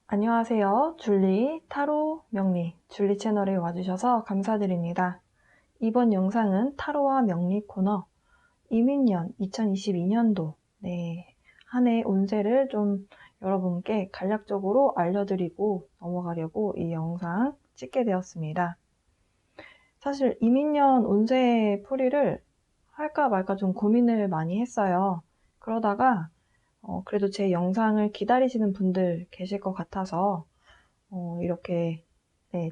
안녕하세요. 줄리 타로 명리 줄리 채널에 와주셔서 감사드립니다. 이번 영상은 타로와 명리 코너 이민년 2022년도 한 해 운세를 좀 여러분께 간략적으로 알려드리고 넘어가려고 이 영상 찍게 되었습니다. 사실 이민년 운세 풀이를 할까 말까 좀 고민을 많이 했어요. 그러다가 그래도 제 영상을 기다리시는 분들 계실 것 같아서 이렇게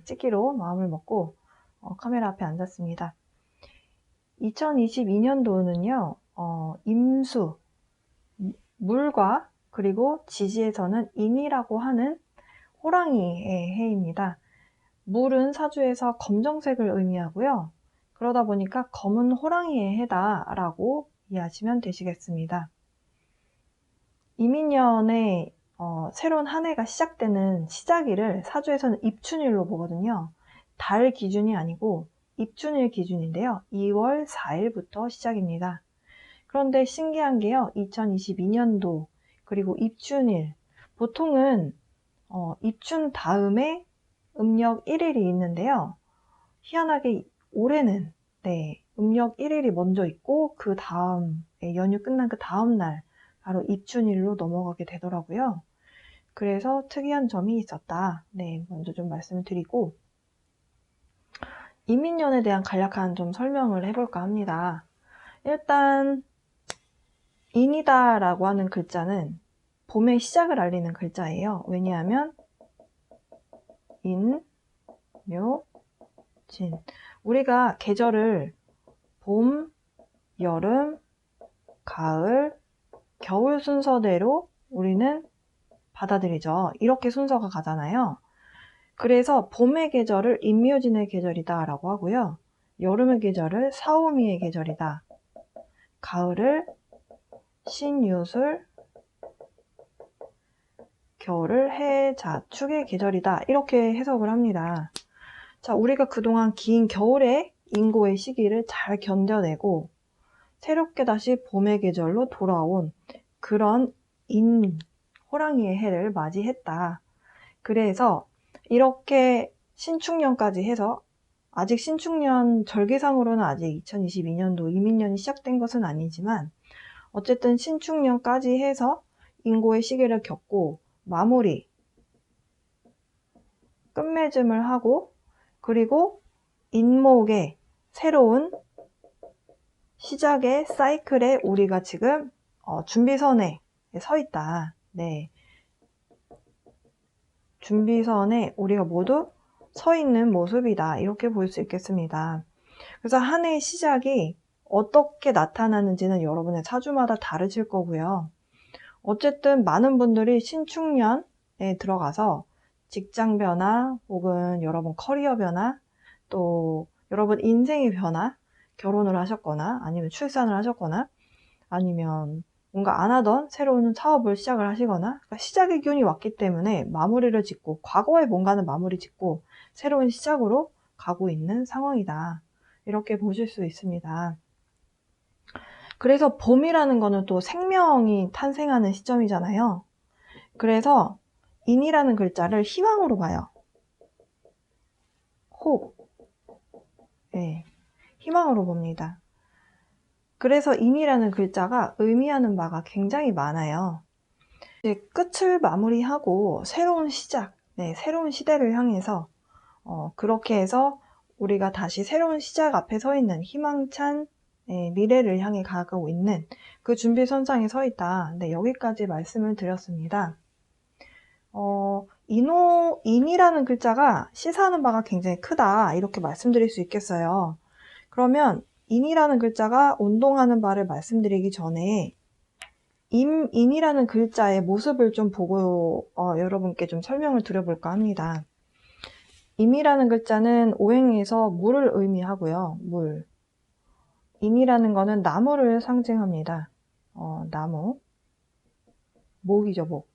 찍기로 마음을 먹고 카메라 앞에 앉았습니다. 2022년도는요, 임수, 물과 그리고 지지에서는 인이라고 하는 호랑이의 해입니다. 물은 사주에서 검정색을 의미하고요. 그러다 보니까 검은 호랑이의 해다라고 이해하시면 되시겠습니다. 이민년에 새로운 한 해가 시작되는 시작일을 사주에서는 입춘일로 보거든요. 달 기준이 아니고 입춘일 기준인데요. 2월 4일부터 시작입니다. 그런데 신기한 게요. 2022년도 그리고 입춘일 보통은 입춘 다음에 음력 1일이 있는데요. 희한하게 올해는 음력 1일이 먼저 있고 그 다음 연휴 끝난 그 다음 날 바로 입춘일로 넘어가게 되더라고요. 그래서 특이한 점이 있었다. 먼저 좀 말씀을 드리고 이민년에 대한 간략한 좀 설명을 해볼까 합니다. 일단 인이다 라고 하는 글자는 봄의 시작을 알리는 글자예요. 왜냐하면 인, 묘, 진 우리가 계절을 봄, 여름, 가을, 겨울 순서대로 우리는 받아들이죠. 이렇게 순서가 가잖아요. 그래서 봄의 계절을 임묘진의 계절이다 라고 하고요. 여름의 계절을 사오미의 계절이다. 가을을 신유술, 겨울을 해자축의 계절이다. 이렇게 해석을 합니다. 자, 우리가 그동안 긴 겨울의 인고의 시기를 잘 견뎌내고 새롭게 다시 봄의 계절로 돌아온 그런 호랑이의 해를 맞이했다. 그래서 이렇게 신축년까지 해서 아직 신축년 절기상으로는 아직 2022년도 이민년이 시작된 것은 아니지만 어쨌든 신축년까지 해서 인고의 시기를 겪고 마무리, 끝맺음을 하고 그리고 인목의 새로운 시작의 사이클에 우리가 지금 준비선에 서 있다. 준비선에 우리가 모두 서 있는 모습이다. 이렇게 볼 수 있겠습니다. 그래서 한 해의 시작이 어떻게 나타나는지는 여러분의 사주마다 다르실 거고요. 어쨌든 많은 분들이 신축년에 들어가서 직장 변화 혹은 여러분 커리어 변화 또 여러분 인생의 변화 결혼을 하셨거나 아니면 출산을 하셨거나 아니면 뭔가 안 하던 새로운 사업을 시작을 하시거나 그러니까 시작의 기운이 왔기 때문에 마무리를 짓고 과거의 뭔가는 마무리 짓고 새로운 시작으로 가고 있는 상황이다. 이렇게 보실 수 있습니다. 그래서 봄이라는 거는 또 생명이 탄생하는 시점이잖아요. 그래서 인이라는 글자를 희망으로 봐요. 호흡. 희망으로 봅니다. 그래서 인이라는 글자가 의미하는 바가 굉장히 많아요. 이제 끝을 마무리하고 새로운 시작, 새로운 시대를 향해서 그렇게 해서 우리가 다시 새로운 시작 앞에 서 있는 희망찬 미래를 향해 가고 있는 그 준비선상에 서 있다. 여기까지 말씀을 드렸습니다. 인이라는 글자가 시사하는 바가 굉장히 크다. 이렇게 말씀드릴 수 있겠어요. 그러면 인이라는 글자가 운동하는 바를 말씀드리기 전에 인이라는 글자의 모습을 좀 보고 여러분께 좀 설명을 드려볼까 합니다. 임이라는 글자는 오행에서 물을 의미하고요. 물. 인이라는 거는 나무를 상징합니다. 나무. 목이죠, 목.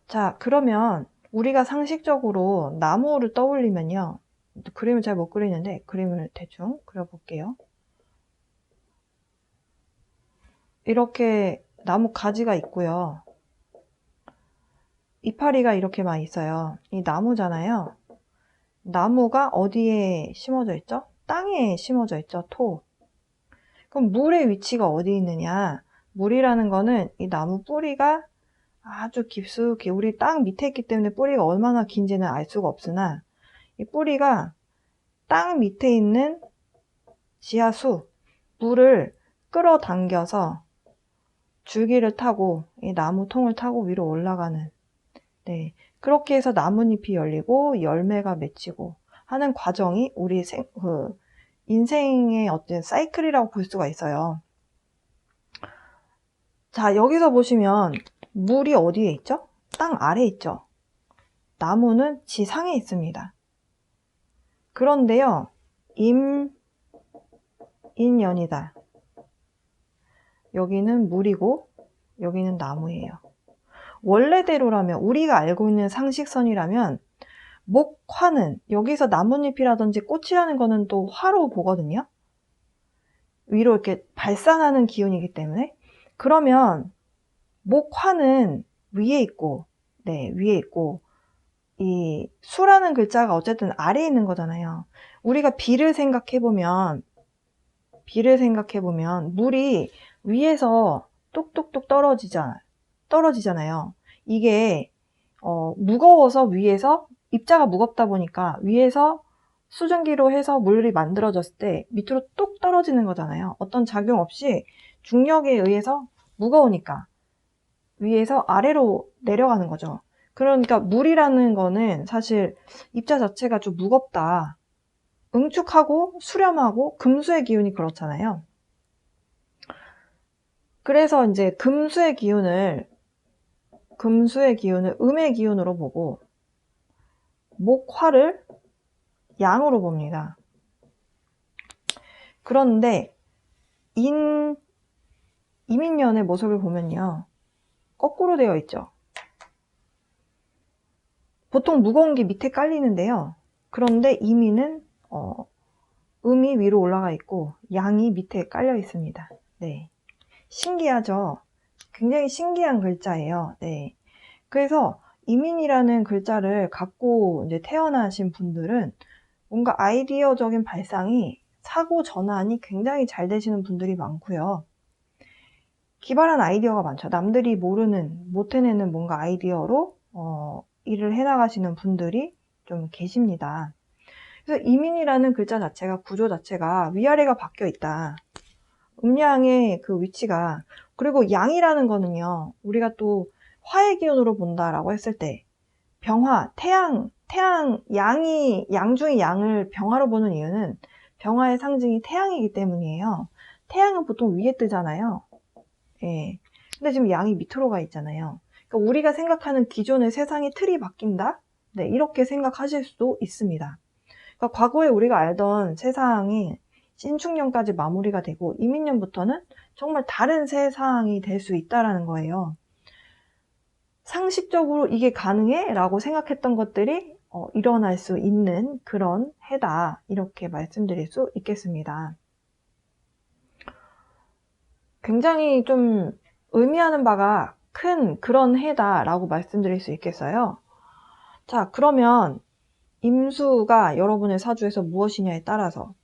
자, 그러면 우리가 상식적으로 나무를 떠올리면요. 그림을 잘 못 그리는데 그림을 대충 그려볼게요. 이렇게 나무 가지가 있고요. 이파리가 이렇게 막 있어요. 이 나무잖아요. 나무가 어디에 심어져 있죠? 땅에 심어져 있죠. 토. 그럼 물의 위치가 어디 있느냐? 물이라는 거는 이 나무 뿌리가 아주 깊숙이 우리 땅 밑에 있기 때문에 뿌리가 얼마나 긴지는 알 수가 없으나 이 뿌리가 땅 밑에 있는 지하수, 물을 끌어당겨서 줄기를 타고 이 나무 통을 타고 위로 올라가는, 네, 그렇게 해서 나뭇잎이 열리고 열매가 맺히고 하는 과정이 우리 인생의 어떤 사이클이라고 볼 수가 있어요. 자, 여기서 보시면 물이 어디에 있죠? 땅 아래에 있죠. 나무는 지상에 있습니다. 그런데요, 인연이다. 여기는 물이고 여기는 나무예요. 원래대로라면 우리가 알고 있는 상식선이라면 목화는 여기서 나뭇잎이라든지 꽃이라는 거는 또 화로 보거든요. 위로 이렇게 발산하는 기운이기 때문에 그러면 목화는 위에 있고 네, 위에 있고 이 수라는 글자가 어쨌든 아래에 있는 거잖아요. 우리가 비를 생각해보면 물이 위에서 똑똑똑 떨어지잖아요. 이게 무거워서 위에서 입자가 무겁다 보니까 위에서 수증기로 해서 물이 만들어졌을 때 밑으로 뚝 떨어지는 거잖아요. 어떤 작용 없이 중력에 의해서 무거우니까 위에서 아래로 내려가는 거죠. 그러니까 물이라는 거는 사실 입자 자체가 좀 무겁다. 응축하고 수렴하고 금수의 기운이 그렇잖아요. 그래서 이제 금수의 기운을 음의 기운으로 보고 목화를 양으로 봅니다. 그런데 이민년의 모습을 보면요. 거꾸로 되어 있죠. 보통 무거운 게 밑에 깔리는데요. 그런데 이민은 음이 위로 올라가 있고 양이 밑에 깔려 있습니다. 네. 신기하죠? 굉장히 신기한 글자예요. 네. 그래서 이민이라는 글자를 갖고 이제 태어나신 분들은 뭔가 아이디어적인 발상이 사고 전환이 굉장히 잘 되시는 분들이 많고요. 기발한 아이디어가 많죠. 남들이 모르는, 못 해내는 뭔가 아이디어로 일을 해나가시는 분들이 좀 계십니다. 그래서 이민이라는 글자 자체가 구조 자체가 위아래가 바뀌어 있다. 음양의 그 위치가 그리고 양이라는 거는요. 우리가 또 화의 기운으로 본다라고 했을 때 병화, 태양 양 중에 양을 병화로 보는 이유는 병화의 상징이 태양이기 때문이에요. 태양은 보통 위에 뜨잖아요. 예. 근데 지금 양이 밑으로 가 있잖아요. 그러니까 우리가 생각하는 기존의 세상의 틀이 바뀐다? 네, 이렇게 생각하실 수도 있습니다. 그러니까 과거에 우리가 알던 세상이 신축년까지 마무리가 되고 이민년부터는 정말 다른 세상이 될 수 있다라는 거예요. 상식적으로 이게 가능해? 라고 생각했던 것들이 일어날 수 있는 그런 해다. 이렇게 말씀드릴 수 있겠습니다. 굉장히 좀 의미하는 바가 큰 그런 해다라고 말씀드릴 수 있겠어요. 자, 그러면 임수가 여러분의 사주에서 무엇이냐에 따라서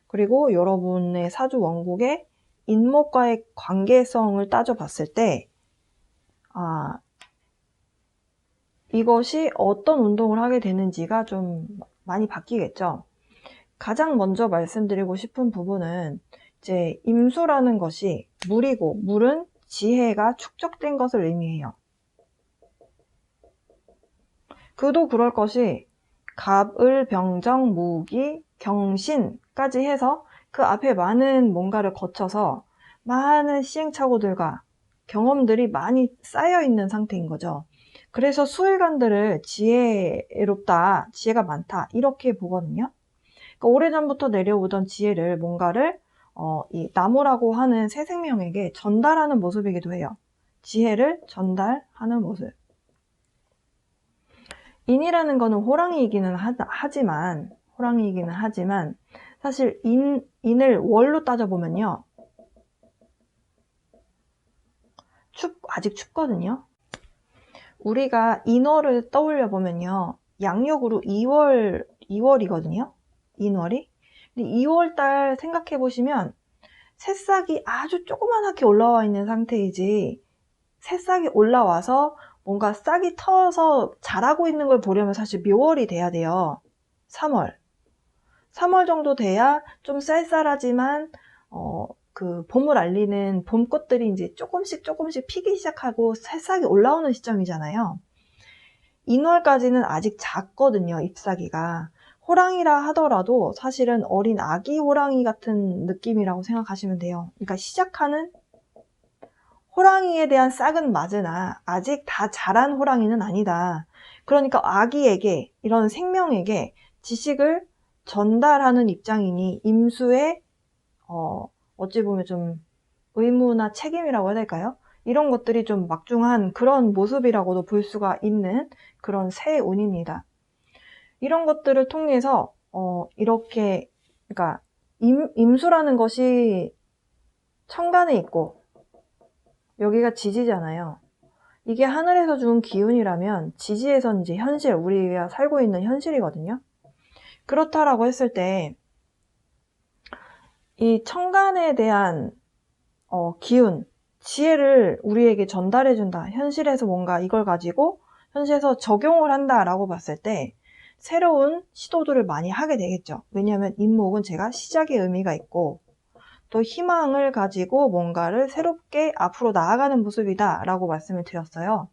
그리고 여러분의 사주 원국의 인목과의 관계성을 따져봤을 때 이것이 어떤 운동을 하게 되는지가 좀 많이 바뀌겠죠. 가장 먼저 말씀드리고 싶은 부분은 이제 임수라는 것이 물이고 물은 지혜가 축적된 것을 의미해요. 그도 그럴 것이 갑을, 병정, 무기, 경신까지 해서 그 앞에 많은 뭔가를 거쳐서 많은 시행착오들과 경험들이 많이 쌓여있는 상태인 거죠. 그래서 수일간들을 지혜롭다, 지혜가 많다 이렇게 보거든요. 그러니까 오래전부터 내려오던 지혜를 뭔가를 이 나무라고 하는 새 생명에게 전달하는 모습이기도 해요. 지혜를 전달하는 모습. 인이라는 거는 호랑이이기는 하지만 사실 인을 월로 따져보면요. 아직 춥거든요. 우리가 인월을 떠올려 보면요. 양력으로 2월이거든요. 인월이. 근데 2월달 생각해 보시면 새싹이 아주 조그만하게 올라와 있는 상태이지, 새싹이 올라와서 뭔가 싹이 터서 자라고 있는 걸 보려면 사실 묘월이 돼야 돼요. 3월. 3월 정도 돼야 좀 쌀쌀하지만 그 봄을 알리는 봄꽃들이 이제 조금씩 피기 시작하고 새싹이 올라오는 시점이잖아요. 인월까지는 아직 작거든요, 잎사귀가. 호랑이라 하더라도 사실은 어린 아기 호랑이 같은 느낌이라고 생각하시면 돼요. 그러니까 시작하는 호랑이에 대한 싹은 맞으나 아직 다 자란 호랑이는 아니다. 그러니까 아기에게, 이런 생명에게 지식을 전달하는 입장이니 임수의 어찌 보면 좀 의무나 책임이라고 해야 될까요? 이런 것들이 좀 막중한 그런 모습이라고도 볼 수가 있는 그런 새 운입니다. 이런 것들을 통해서 이렇게, 그러니까 임수라는 것이 천간에 있고 여기가 지지잖아요. 이게 하늘에서 준 기운이라면 지지에선 이제 현실, 우리가 살고 있는 현실이거든요. 그렇다라고 했을 때 이 천간에 대한 기운, 지혜를 우리에게 전달해준다. 현실에서 뭔가 이걸 가지고 현실에서 적용을 한다라고 봤을 때 새로운 시도들을 많이 하게 되겠죠. 왜냐하면 인목은 제가 시작의 의미가 있고 또 희망을 가지고 뭔가를 새롭게 앞으로 나아가는 모습이다 라고 말씀을 드렸어요.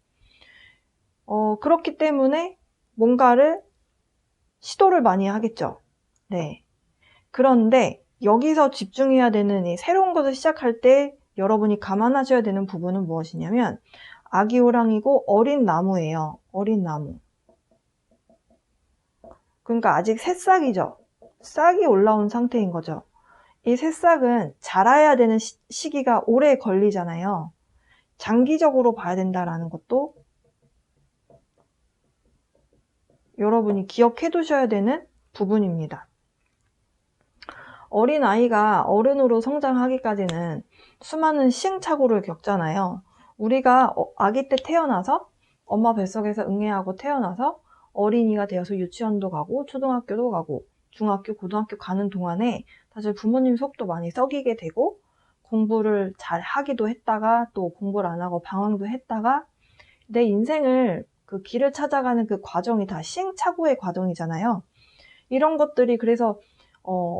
그렇기 때문에 뭔가를 시도를 많이 하겠죠. 네. 그런데 여기서 집중해야 되는 이 새로운 것을 시작할 때 여러분이 감안하셔야 되는 부분은 무엇이냐면 아기 호랑이고 어린 나무예요. 어린 나무. 그러니까 아직 새싹이죠. 싹이 올라온 상태인 거죠. 이 새싹은 자라야 되는 시기가 오래 걸리잖아요. 장기적으로 봐야 된다라는 것도 여러분이 기억해 두셔야 되는 부분입니다. 어린아이가 어른으로 성장하기까지는 수많은 시행착오를 겪잖아요. 우리가 아기 때 태어나서 엄마 뱃속에서 응애하고 태어나서 어린이가 되어서 유치원도 가고 초등학교도 가고 중학교, 고등학교 가는 동안에 사실 부모님 속도 많이 썩이게 되고 공부를 잘 하기도 했다가 또 공부를 안 하고 방황도 했다가 내 인생을 그 길을 찾아가는 그 과정이 다 시행착오의 과정이잖아요. 이런 것들이 그래서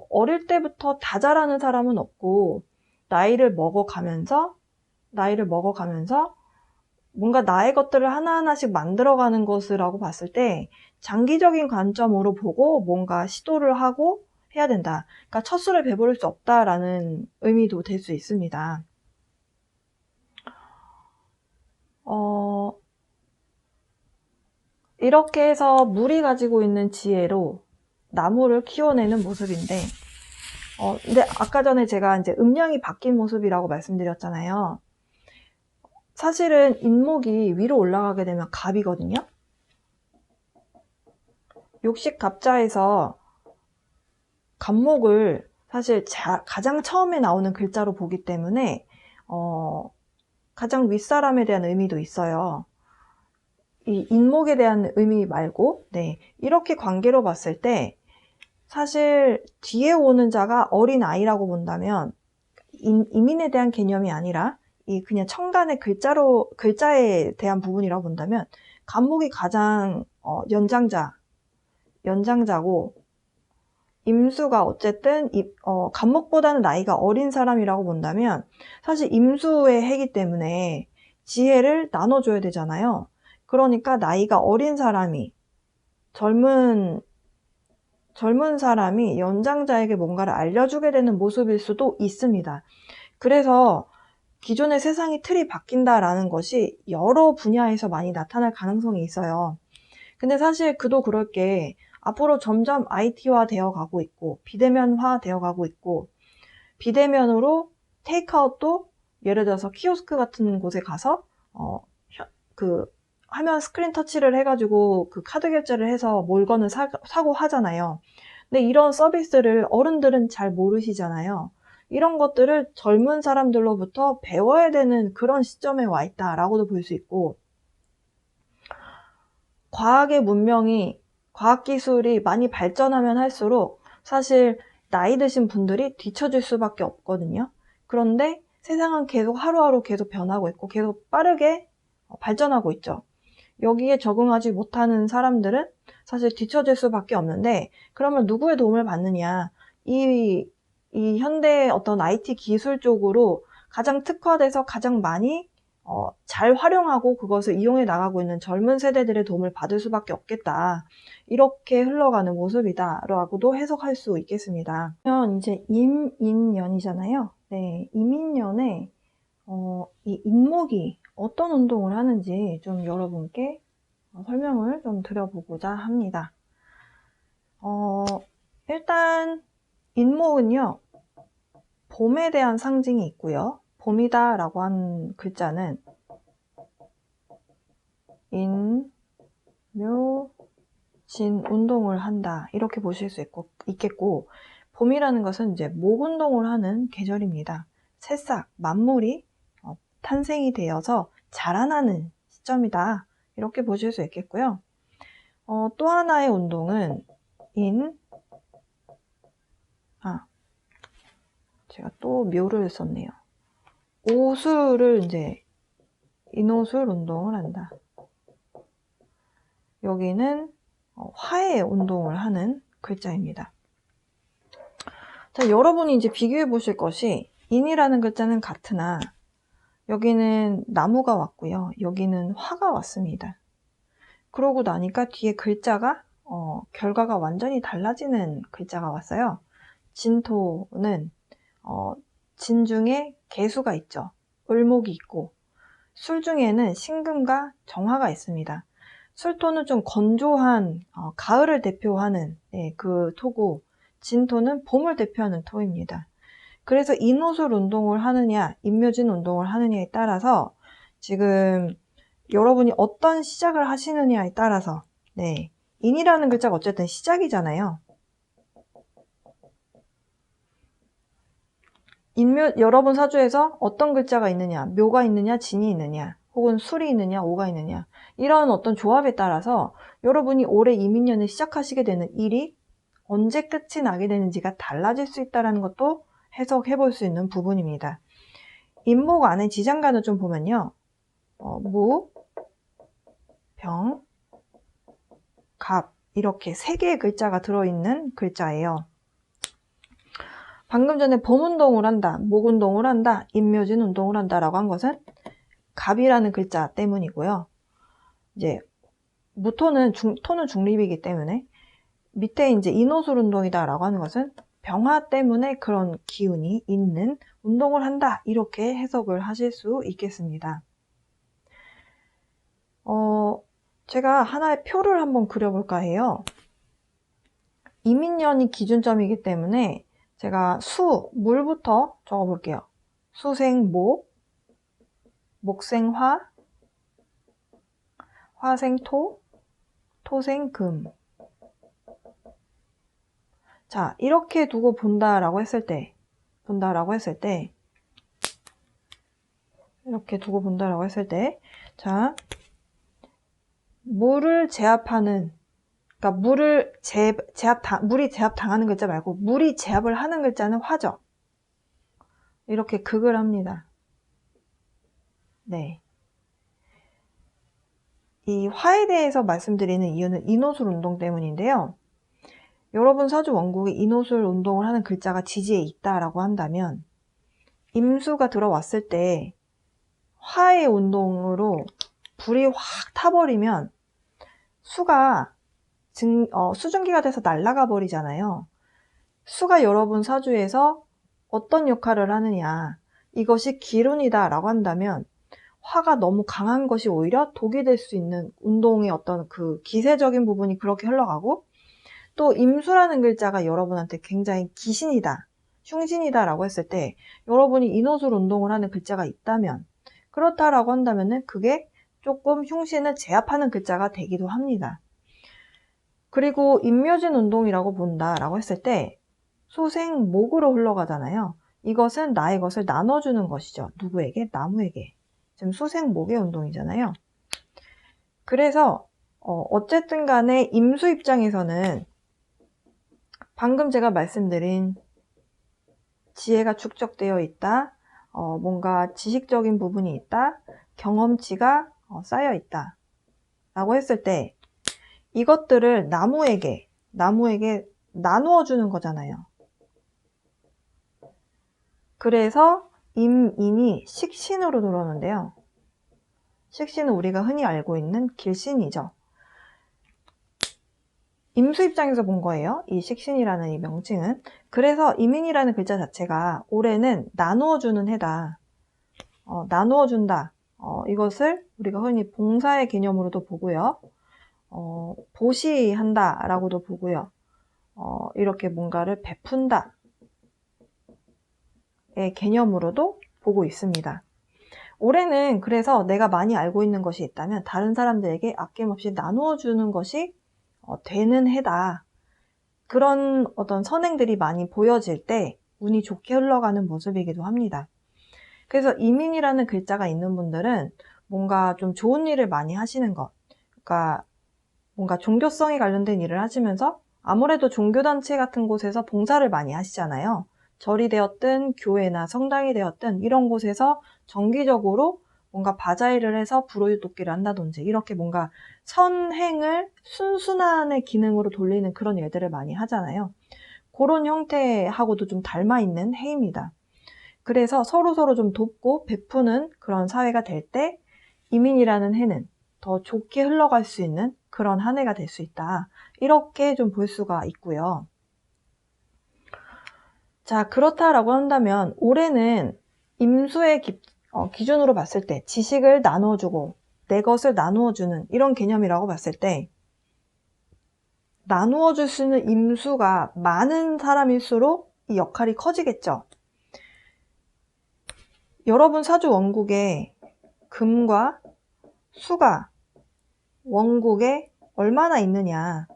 어릴 때부터 다 잘하는 사람은 없고 나이를 먹어가면서 뭔가 나의 것들을 하나하나씩 만들어가는 것이라고 봤을 때 장기적인 관점으로 보고 뭔가 시도를 하고 해야 된다. 그러니까 첫 술을 배부를 수 없다라는 의미도 될 수 있습니다. 이렇게 해서 물이 가지고 있는 지혜로 나무를 키워내는 모습인데, 근데 아까 전에 제가 이제 음양이 바뀐 모습이라고 말씀드렸잖아요. 사실은 인목이 위로 올라가게 되면 갑이거든요. 욕식갑자에서 갑목을 사실 가장 처음에 나오는 글자로 보기 때문에 가장 윗사람에 대한 의미도 있어요. 이 인목에 대한 의미 말고, 네, 이렇게 관계로 봤을 때 사실 뒤에 오는 자가 어린 아이라고 본다면 이민에 대한 개념이 아니라 이 그냥 천간의 글자에 대한 부분이라고 본다면 갑목이 가장 연장자고 임수가 어쨌든 갑목보다는 나이가 어린 사람이라고 본다면 사실 임수의 해이기 때문에 지혜를 나눠줘야 되잖아요. 그러니까 나이가 어린 사람이 젊은 사람이 연장자에게 뭔가를 알려주게 되는 모습일 수도 있습니다. 그래서 기존의 세상이 틀이 바뀐다라는 것이 여러 분야에서 많이 나타날 가능성이 있어요. 근데 사실 그도 그럴 게 앞으로 점점 IT화 되어 가고 있고 비대면화 되어 가고 있고 비대면으로 테이크아웃도 예를 들어서 키오스크 같은 곳에 가서 그 화면 스크린 터치를 해가지고 그 카드 결제를 해서 물건을 사고 하잖아요. 근데 이런 서비스를 어른들은 잘 모르시잖아요. 이런 것들을 젊은 사람들로부터 배워야 되는 그런 시점에 와 있다라고도 볼 수 있고 과학의 문명이, 과학기술이 많이 발전하면 할수록 사실 나이 드신 분들이 뒤처질 수밖에 없거든요. 그런데 세상은 계속 하루하루 계속 변하고 있고 계속 빠르게 발전하고 있죠. 여기에 적응하지 못하는 사람들은 사실 뒤처질 수밖에 없는데, 그러면 누구의 도움을 받느냐? 이 현대의 어떤 IT 기술 쪽으로 가장 특화돼서 가장 많이 잘 활용하고 그것을 이용해 나가고 있는 젊은 세대들의 도움을 받을 수밖에 없겠다. 이렇게 흘러가는 모습이다라고도 해석할 수 있겠습니다. 그러면 이제 임인년이잖아요. 네, 임인년에 이 인목이 어떤 운동을 하는지 좀 여러분께 설명을 좀 드려보고자 합니다. 일단 인목은요, 봄에 대한 상징이 있고요. 봄이다 라고 한 글자는 인, 묘, 진 운동을 한다, 이렇게 보실 수 있겠고, 봄이라는 것은 이제 목 운동을 하는 계절입니다. 새싹, 만물이 탄생이 되어서 자라나는 시점이다, 이렇게 보실 수 있겠고요. 또 하나의 운동은 제가 또 묘를 썼네요. 오술을 이제 인오술 운동을 한다. 여기는 화의 운동을 하는 글자입니다. 자, 여러분이 이제 비교해 보실 것이, 인이라는 글자는 같으나 여기는 나무가 왔고요. 여기는 화가 왔습니다. 그러고 나니까 뒤에 글자가 결과가 완전히 달라지는 글자가 왔어요. 진토는 진 중에 개수가 있죠. 을목이 있고, 술 중에는 신금과 정화가 있습니다. 술토는 좀 건조한 가을을 대표하는 그 토고, 진토는 봄을 대표하는 토입니다. 그래서 인오술 운동을 하느냐, 임묘진 운동을 하느냐에 따라서 지금 여러분이 어떤 시작을 하시느냐에 따라서, 인이라는 글자가 어쨌든 시작이잖아요. 여러분 사주에서 어떤 글자가 있느냐, 묘가 있느냐, 진이 있느냐, 혹은 술이 있느냐, 오가 있느냐, 이런 어떤 조합에 따라서 여러분이 올해 이민년을 시작하시게 되는 일이 언제 끝이 나게 되는지가 달라질 수 있다는 것도 해석해 볼 수 있는 부분입니다. 인목 안에 지장간을 좀 보면요, 무, 병, 갑, 이렇게 3개의 글자가 들어있는 글자예요. 방금 전에 봄 운동을 한다, 목 운동을 한다, 임묘진 운동을 한다 라고 한 것은 갑이라는 글자 때문이고요. 이제 무토는 토는 중립이기 때문에 밑에 이제 인오술 운동이다 라고 하는 것은 병화 때문에 그런 기운이 있는 운동을 한다, 이렇게 해석을 하실 수 있겠습니다. 제가 하나의 표를 한번 그려볼까 해요. 이민년이 기준점이기 때문에 제가 물부터 적어볼게요. 수생목, 목생화, 화생토, 토생금. 자, 이렇게 두고 본다라고 했을 때, 이렇게 두고 본다라고 했을 때, 자, 물을 제압하는, 그러니까 물이 제압당하는 글자 말고 물이 제압을 하는 글자는 화죠. 이렇게 극을 합니다. 네. 이 화에 대해서 말씀드리는 이유는 인오술 운동 때문인데요. 여러분 사주 원국에 인오술 운동을 하는 글자가 지지에 있다라고 한다면, 임수가 들어왔을 때 화의 운동으로 불이 확 타버리면 수가 수증기가 돼서 날아가 버리잖아요. 수가 여러분 사주에서 어떤 역할을 하느냐, 이것이 기운이다 라고 한다면 화가 너무 강한 것이 오히려 독이 될 수 있는 운동의 어떤 그 기세적인 부분이 그렇게 흘러가고, 또 임수라는 글자가 여러분한테 굉장히 기신이다, 흉신이다 라고 했을 때 여러분이 인오술 운동을 하는 글자가 있다면, 그렇다라고 한다면은 그게 조금 흉신을 제압하는 글자가 되기도 합니다. 그리고 임묘진 운동이라고 본다라고 했을 때 수생목으로 흘러가잖아요. 이것은 나의 것을 나눠주는 것이죠. 누구에게? 나무에게. 지금 수생목의 운동이잖아요. 그래서 어쨌든 간에 임수 입장에서는 방금 제가 말씀드린 지혜가 축적되어 있다, 뭔가 지식적인 부분이 있다, 경험치가 쌓여 있다 라고 했을 때 이것들을 나무에게 나누어 주는 거잖아요. 그래서 임인이 식신으로 들어오는데요. 식신은 우리가 흔히 알고 있는 길신이죠. 임수 입장에서 본 거예요. 이 식신이라는 이 명칭은. 그래서 임인이라는 글자 자체가 올해는 나누어주는 해다. 나누어준다. 이것을 우리가 흔히 봉사의 개념으로도 보고요. 보시한다 라고도 보고요. 이렇게 뭔가를 베푼다 의 개념으로도 보고 있습니다. 올해는 그래서 내가 많이 알고 있는 것이 있다면 다른 사람들에게 아낌없이 나누어 주는 것이 되는 해다. 그런 어떤 선행들이 많이 보여질 때 운이 좋게 흘러가는 모습이기도 합니다. 그래서 이민이라는 글자가 있는 분들은 뭔가 좀 좋은 일을 많이 하시는 것, 그러니까 뭔가 종교성에 관련된 일을 하시면서 아무래도 종교단체 같은 곳에서 봉사를 많이 하시잖아요. 절이 되었든 교회나 성당이 되었든 이런 곳에서 정기적으로 뭔가 바자회를 해서 불호유독기를 한다든지 이렇게 뭔가 선행을 순순한의 기능으로 돌리는 그런 일들을 많이 하잖아요. 그런 형태하고도 좀 닮아있는 해입니다. 그래서 서로서로 좀 돕고 베푸는 그런 사회가 될 때 이민이라는 해는 더 좋게 흘러갈 수 있는 그런 한 해가 될 수 있다. 이렇게 좀 볼 수가 있고요. 자, 그렇다라고 한다면 올해는 임수의 기준으로 봤을 때 지식을 나누어주고 내 것을 나누어주는 이런 개념이라고 봤을 때 나누어줄 수 있는 임수가 많은 사람일수록 이 역할이 커지겠죠. 여러분 사주 원국에 금과 수가 원국에 얼마나 있느냐,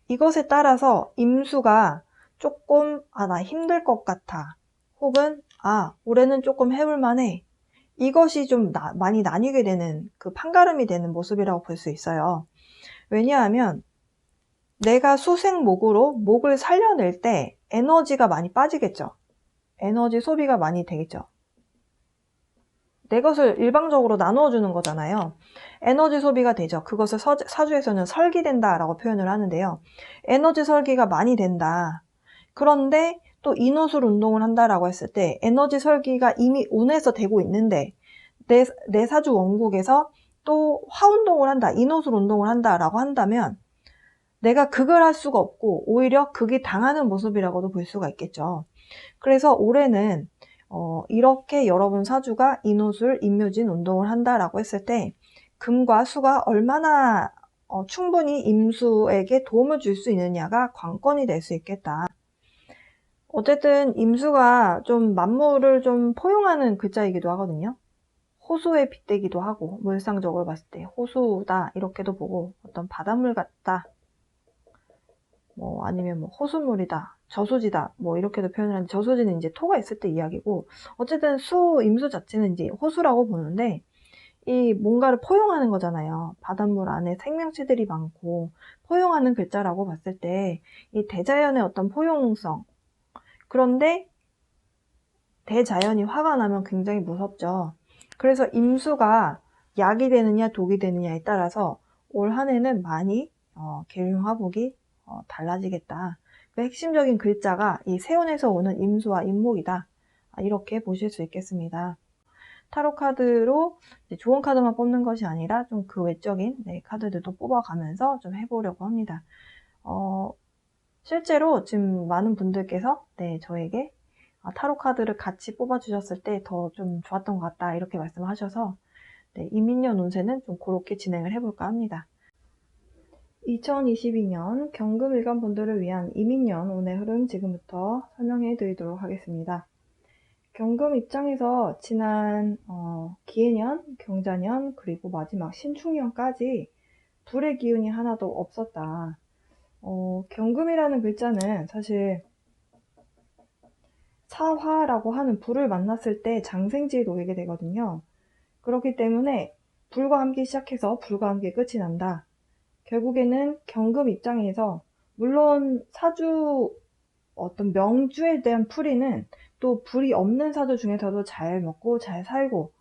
이것에 따라서 임수가 조금 나 힘들 것 같아, 혹은 올해는 조금 해볼만해, 이것이 좀 많이 나뉘게 되는 그 판가름이 되는 모습이라고 볼 수 있어요. 왜냐하면 내가 수생목으로 목을 살려낼 때 에너지가 많이 빠지겠죠. 에너지 소비가 많이 되겠죠. 내 것을 일방적으로 나누어주는 거잖아요. 에너지 소비가 되죠. 그것을 사주에서는 설기된다 라고 표현을 하는데요. 에너지 설기가 많이 된다. 그런데 또 인호술 운동을 한다라고 했을 때 에너지 설기가 이미 운에서 되고 있는데 내 사주 원국에서 또 화운동을 한다, 인호술 운동을 한다라고 한다면 내가 극을 할 수가 없고 오히려 극이 당하는 모습이라고도 볼 수가 있겠죠. 그래서 올해는 이렇게 여러분 사주가 인호술, 임묘진 운동을 한다라고 했을 때 금과 수가 얼마나 충분히 임수에게 도움을 줄 수 있느냐가 관건이 될 수 있겠다. 어쨌든 임수가 좀 만물을 좀 포용하는 글자이기도 하거든요. 호수에 빗대기도 하고 물상적으로 봤을 때 호수다 이렇게도 보고 어떤 바닷물 같다, 아니면 호수물이다, 저수지다, 이렇게도 표현을 하는데 저수지는 이제 토가 있을 때 이야기고, 어쨌든 임수 자체는 이제 호수라고 보는데 이 뭔가를 포용하는 거잖아요. 바닷물 안에 생명체들이 많고 포용하는 글자라고 봤을 때 이 대자연의 어떤 포용성, 그런데 대자연이 화가 나면 굉장히 무섭죠. 그래서 임수가 약이 되느냐 독이 되느냐에 따라서 올 한 해는 많이 계흉화복이 달라지겠다. 그 핵심적인 글자가 이 세운에서 오는 임수와 임목이다. 이렇게 보실 수 있겠습니다. 타로 카드로 좋은 카드만 뽑는 것이 아니라 좀 그 외적인 카드들도 뽑아가면서 좀 해보려고 합니다. 실제로 지금 많은 분들께서 저에게 타로 카드를 같이 뽑아주셨을 때 더 좀 좋았던 것 같다 이렇게 말씀하셔서 이민년 운세는 좀 그렇게 진행을 해볼까 합니다. 2022년 경금일간 분들을 위한 이민년 운의 흐름 지금부터 설명해 드리도록 하겠습니다. 경금 입장에서 지난 기해년, 경자년, 그리고 마지막 신축년까지 불의 기운이 하나도 없었다. 경금이라는 글자는 사실 사화라고 하는 불을 만났을 때 장생지에 놓이게 되거든요. 그렇기 때문에 불과 함께 시작해서 불과 함께 끝이 난다. 결국에는 경금 입장에서 물론 사주 어떤 명주에 대한 풀이는 또 불이 없는 사주 중에서도 잘 먹고 잘 살고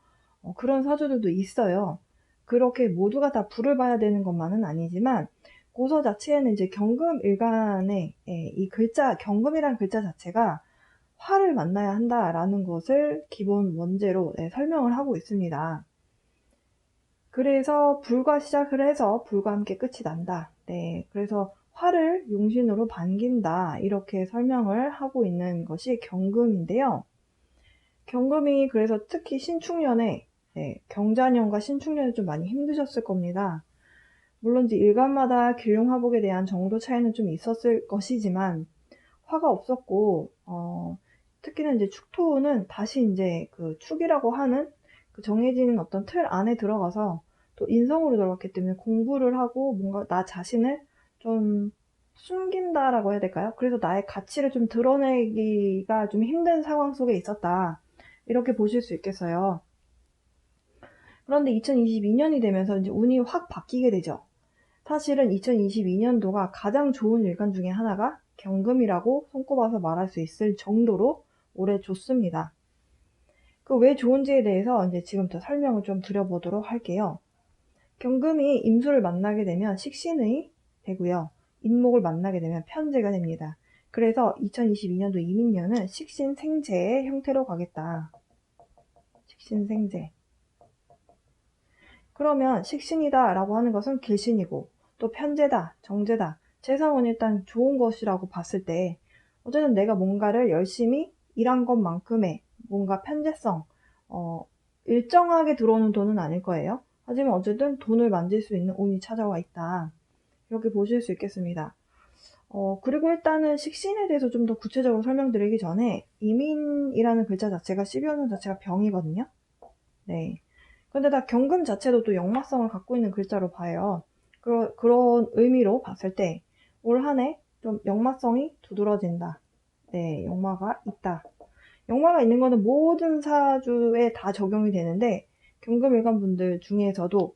그런 사주들도 있어요. 그렇게 모두가 다 불을 봐야 되는 것만은 아니지만 고서 자체에는 이제 경금일간의 이 글자, 경금이라는 글자 자체가 화를 만나야 한다라는 것을 기본 원제로 설명을 하고 있습니다. 그래서 불과 시작을 해서 불과 함께 끝이 난다. 네, 그래서 화를 용신으로 반긴다. 이렇게 설명을 하고 있는 것이 경금인데요. 경금이 그래서 특히 신축년에 경자년과 신축년에 좀 많이 힘드셨을 겁니다. 물론 이제 일간마다 길룡화복에 대한 정도 차이는 좀 있었을 것이지만 화가 없었고 특히는 이제 축토는 다시 이제 그 축이라고 하는 그 정해진 어떤 틀 안에 들어가서 또 인성으로 들어갔기 때문에 공부를 하고 뭔가 나 자신을 좀 숨긴다라고 해야 될까요? 그래서 나의 가치를 좀 드러내기가 좀 힘든 상황 속에 있었다. 이렇게 보실 수 있겠어요. 그런데 2022년이 되면서 이제 운이 확 바뀌게 되죠. 사실은 2022년도가 가장 좋은 일간 중에 하나가 경금이라고 손꼽아서 말할 수 있을 정도로 올해 좋습니다. 그 왜 좋은지에 대해서 이제 지금부터 설명을 좀 드려보도록 할게요. 경금이 임수를 만나게 되면 식신의 되고요. 인목을 만나게 되면 편재가 됩니다. 그래서 2022년도 이민년은 식신생재의 형태로 가겠다. 식신생재. 그러면 식신이다 라고 하는 것은 길신이고 또 편재다, 정재다. 재성은 일단 좋은 것이라고 봤을 때 어쨌든 내가 뭔가를 열심히 일한 것만큼의 뭔가 편재성, 일정하게 들어오는 돈은 아닐 거예요. 하지만 어쨌든 돈을 만질 수 있는 운이 찾아와 있다. 이렇게 보실 수 있겠습니다. 그리고 일단은 식신에 대해서 좀 더 구체적으로 설명드리기 전에 이민이라는 글자 자체가 12호년 자체가 병이거든요. 네. 근데 다 경금 자체도 또 역마성을 갖고 있는 글자로 봐요. 그런 의미로 봤을 때 올 한 해 좀 역마성이 두드러진다. 네, 역마가 있다. 역마가 있는 거는 모든 사주에 다 적용이 되는데 경금일간 분들 중에서도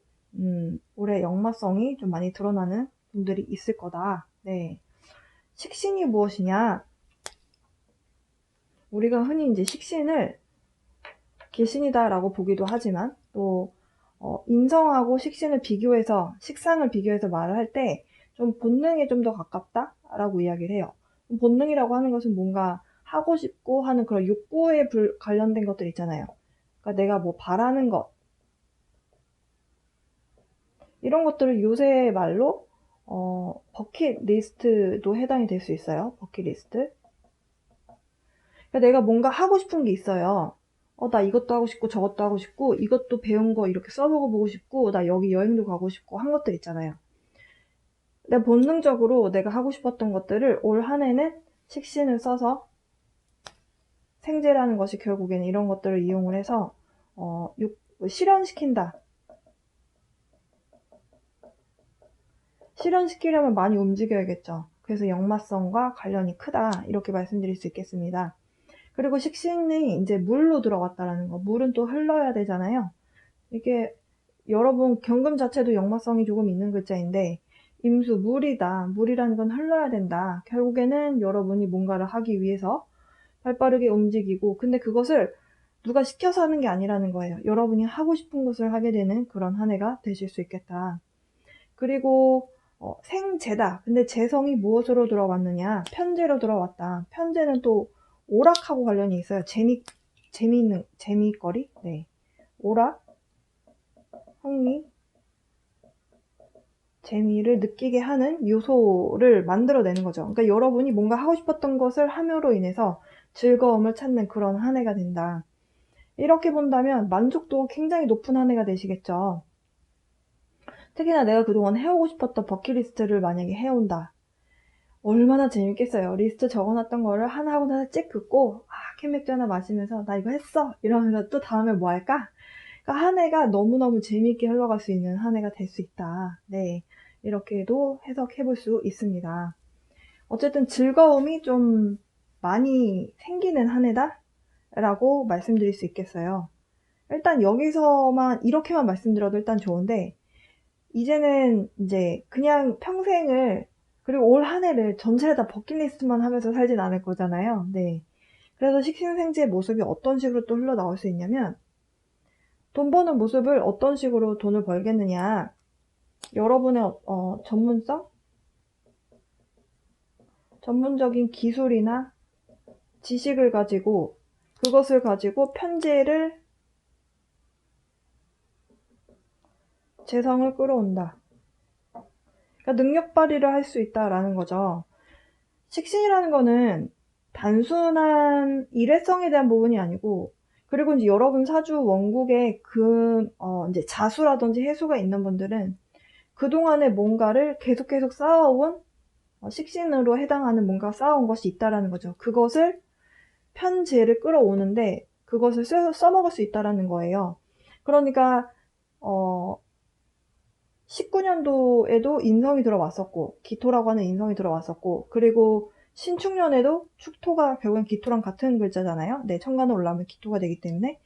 올해 역마성이 좀 많이 드러나는 분들이 있을 거다. 네. 식신이 무엇이냐? 우리가 흔히 이제 식신을 길신이다라고 보기도 하지만 또 인성하고 식신을 비교해서 식상을 비교해서 말을 할 때 좀 본능에 좀 더 가깝다라고 이야기를 해요. 본능이라고 하는 것은 뭔가 하고 싶고 하는 그런 욕구에 관련된 것들 있잖아요. 그러니까 내가 뭐 바라는 것 이런 것들을 요새 말로 버킷리스트도 해당이 될 수 있어요. 버킷리스트. 그러니까 내가 뭔가 하고 싶은 게 있어요. 나 이것도 하고 싶고 저것도 하고 싶고 이것도 배운 거 이렇게 써보고 싶고 나 여기 여행도 가고 싶고 한 것들 있잖아요. 내가 본능적으로 내가 하고 싶었던 것들을 올 한 해는 식신을 써서 생재라는 것이 결국에는 이런 것들을 이용을 해서 실현시킨다. 실현시키려면 많이 움직여야겠죠. 그래서 역마성과 관련이 크다 이렇게 말씀드릴 수 있겠습니다. 그리고 식신이 이제 물로 들어갔다라는 거. 물은 또 흘러야 되잖아요. 이게 여러분 경금 자체도 역마성이 조금 있는 글자인데 임수 물이다. 물이라는 건 흘러야 된다. 결국에는 여러분이 뭔가를 하기 위해서 발빠르게 움직이고 근데 그것을 누가 시켜서 하는 게 아니라는 거예요. 여러분이 하고 싶은 것을 하게 되는 그런 한 해가 되실 수 있겠다. 그리고 생재다. 근데 재성이 무엇으로 들어왔느냐? 편재로 들어왔다. 편재는 또 오락하고 관련이 있어요. 재미있는 재미거리. 네. 오락, 흥미, 재미를 느끼게 하는 요소를 만들어내는 거죠. 그러니까 여러분이 뭔가 하고 싶었던 것을 함으로 인해서 즐거움을 찾는 그런 한 해가 된다. 이렇게 본다면 만족도가 굉장히 높은 한 해가 되시겠죠. 특히나 내가 그동안 해오고 싶었던 버킷리스트를 만약에 해온다. 얼마나 재밌겠어요. 리스트 적어놨던 거를 하나 하고 나서 찍 긋고 캔맥주 하나 마시면서 나 이거 했어 이러면서 또 다음에 뭐 할까? 그러니까 한 해가 너무너무 재미있게 흘러갈 수 있는 한 해가 될 수 있다. 네, 이렇게도 해석해 볼 수 있습니다. 어쨌든 즐거움이 좀 많이 생기는 한 해다 라고 말씀드릴 수 있겠어요. 일단 여기서만 이렇게만 말씀드려도 일단 좋은데 이제는 이제 그냥 평생을, 그리고 올 한 해를 전체를 다 버킷리스트만 하면서 살진 않을 거잖아요. 네. 그래서 식신생지의 모습이 어떤 식으로 또 흘러나올 수 있냐면, 돈 버는 모습을 어떤 식으로 돈을 벌겠느냐. 여러분의 전문적인 기술이나 지식을 가지고, 그것을 가지고 편재를, 재성을 끌어온다. 그러니까 능력 발휘를 할 수 있다라는 거죠. 식신이라는 거는 단순한 일회성에 대한 부분이 아니고, 그리고 이제 여러분 사주 원국에 이제 자수라든지 해수가 있는 분들은 그동안에 뭔가를 계속 쌓아온, 식신으로 해당하는 뭔가 쌓아온 것이 있다라는 거죠. 그것을 편재를 끌어오는데 그것을 써먹을 수 있다라는 거예요. 그러니까 19년도에도 인성이 들어왔었고, 기토라고 하는 인성이 들어왔었고, 그리고 신축년에도 축토가 결국엔 기토랑 같은 글자잖아요. 네, 천간에 올라오면 기토가 되기 때문에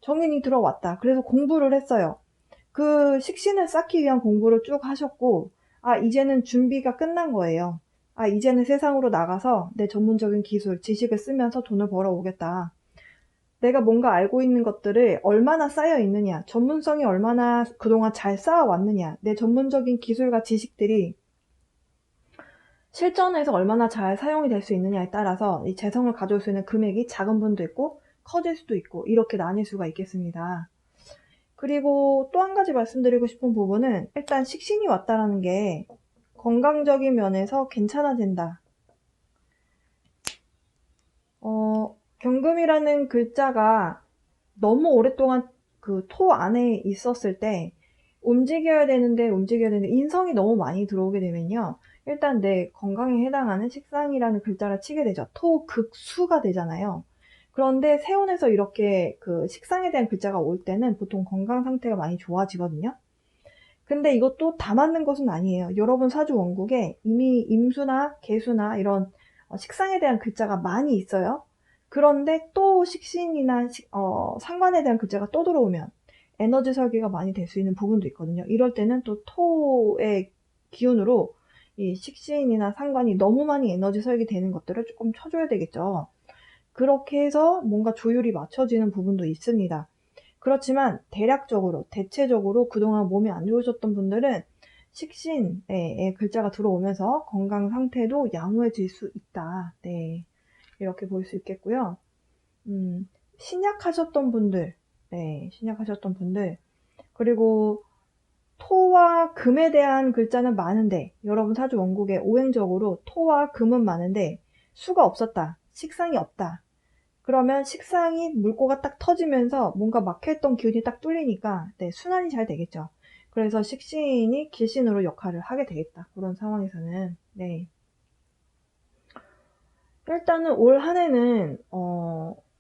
정인이 들어왔다. 그래서 공부를 했어요. 그 식신을 쌓기 위한 공부를 쭉 하셨고, 이제는 준비가 끝난 거예요. 이제는 세상으로 나가서 내 전문적인 기술, 지식을 쓰면서 돈을 벌어오겠다. 내가 뭔가 알고 있는 것들을 얼마나 쌓여 있느냐, 전문성이 얼마나 그동안 잘 쌓아왔느냐, 내 전문적인 기술과 지식들이 실전에서 얼마나 잘 사용이 될 수 있느냐에 따라서 이 재성을 가져올 수 있는 금액이 작은 분도 있고 커질 수도 있고 이렇게 나뉠 수가 있겠습니다. 그리고 또 한 가지 말씀드리고 싶은 부분은, 일단 식신이 왔다라는 게 건강적인 면에서 괜찮아진다. 경금이라는 글자가 너무 오랫동안 그 토 안에 있었을 때 움직여야 되는데 인성이 너무 많이 들어오게 되면요, 일단 내 건강에 해당하는 식상이라는 글자를 치게 되죠. 토극수가 되잖아요. 그런데 세운에서 이렇게 그 식상에 대한 글자가 올 때는 보통 건강 상태가 많이 좋아지거든요. 근데 이것도 다 맞는 것은 아니에요. 여러분 사주 원국에 이미 임수나 개수나 이런 식상에 대한 글자가 많이 있어요. 그런데 또 식신이나 상관에 대한 글자가 또 들어오면 에너지 설계가 많이 될 수 있는 부분도 있거든요. 이럴 때는 또 토의 기운으로 이 식신이나 상관이 너무 많이 에너지 설계되는 것들을 조금 쳐줘야 되겠죠. 그렇게 해서 뭔가 조율이 맞춰지는 부분도 있습니다. 그렇지만 대체적으로 그동안 몸이 안 좋으셨던 분들은 식신의 글자가 들어오면서 건강 상태도 양호해질 수 있다. 네, 이렇게 볼 수 있겠고요. 신약하셨던 분들, 그리고 토와 금에 대한 글자는 많은데, 여러분 사주 원국에 오행적으로 토와 금은 많은데 수가 없었다, 식상이 없다. 그러면 식상이 물꼬가 딱 터지면서 뭔가 막혀있던 기운이 딱 뚫리니까 순환이 잘 되겠죠. 그래서 식신이 길신으로 역할을 하게 되겠다. 그런 상황에서는. 네. 일단은 올 한 해는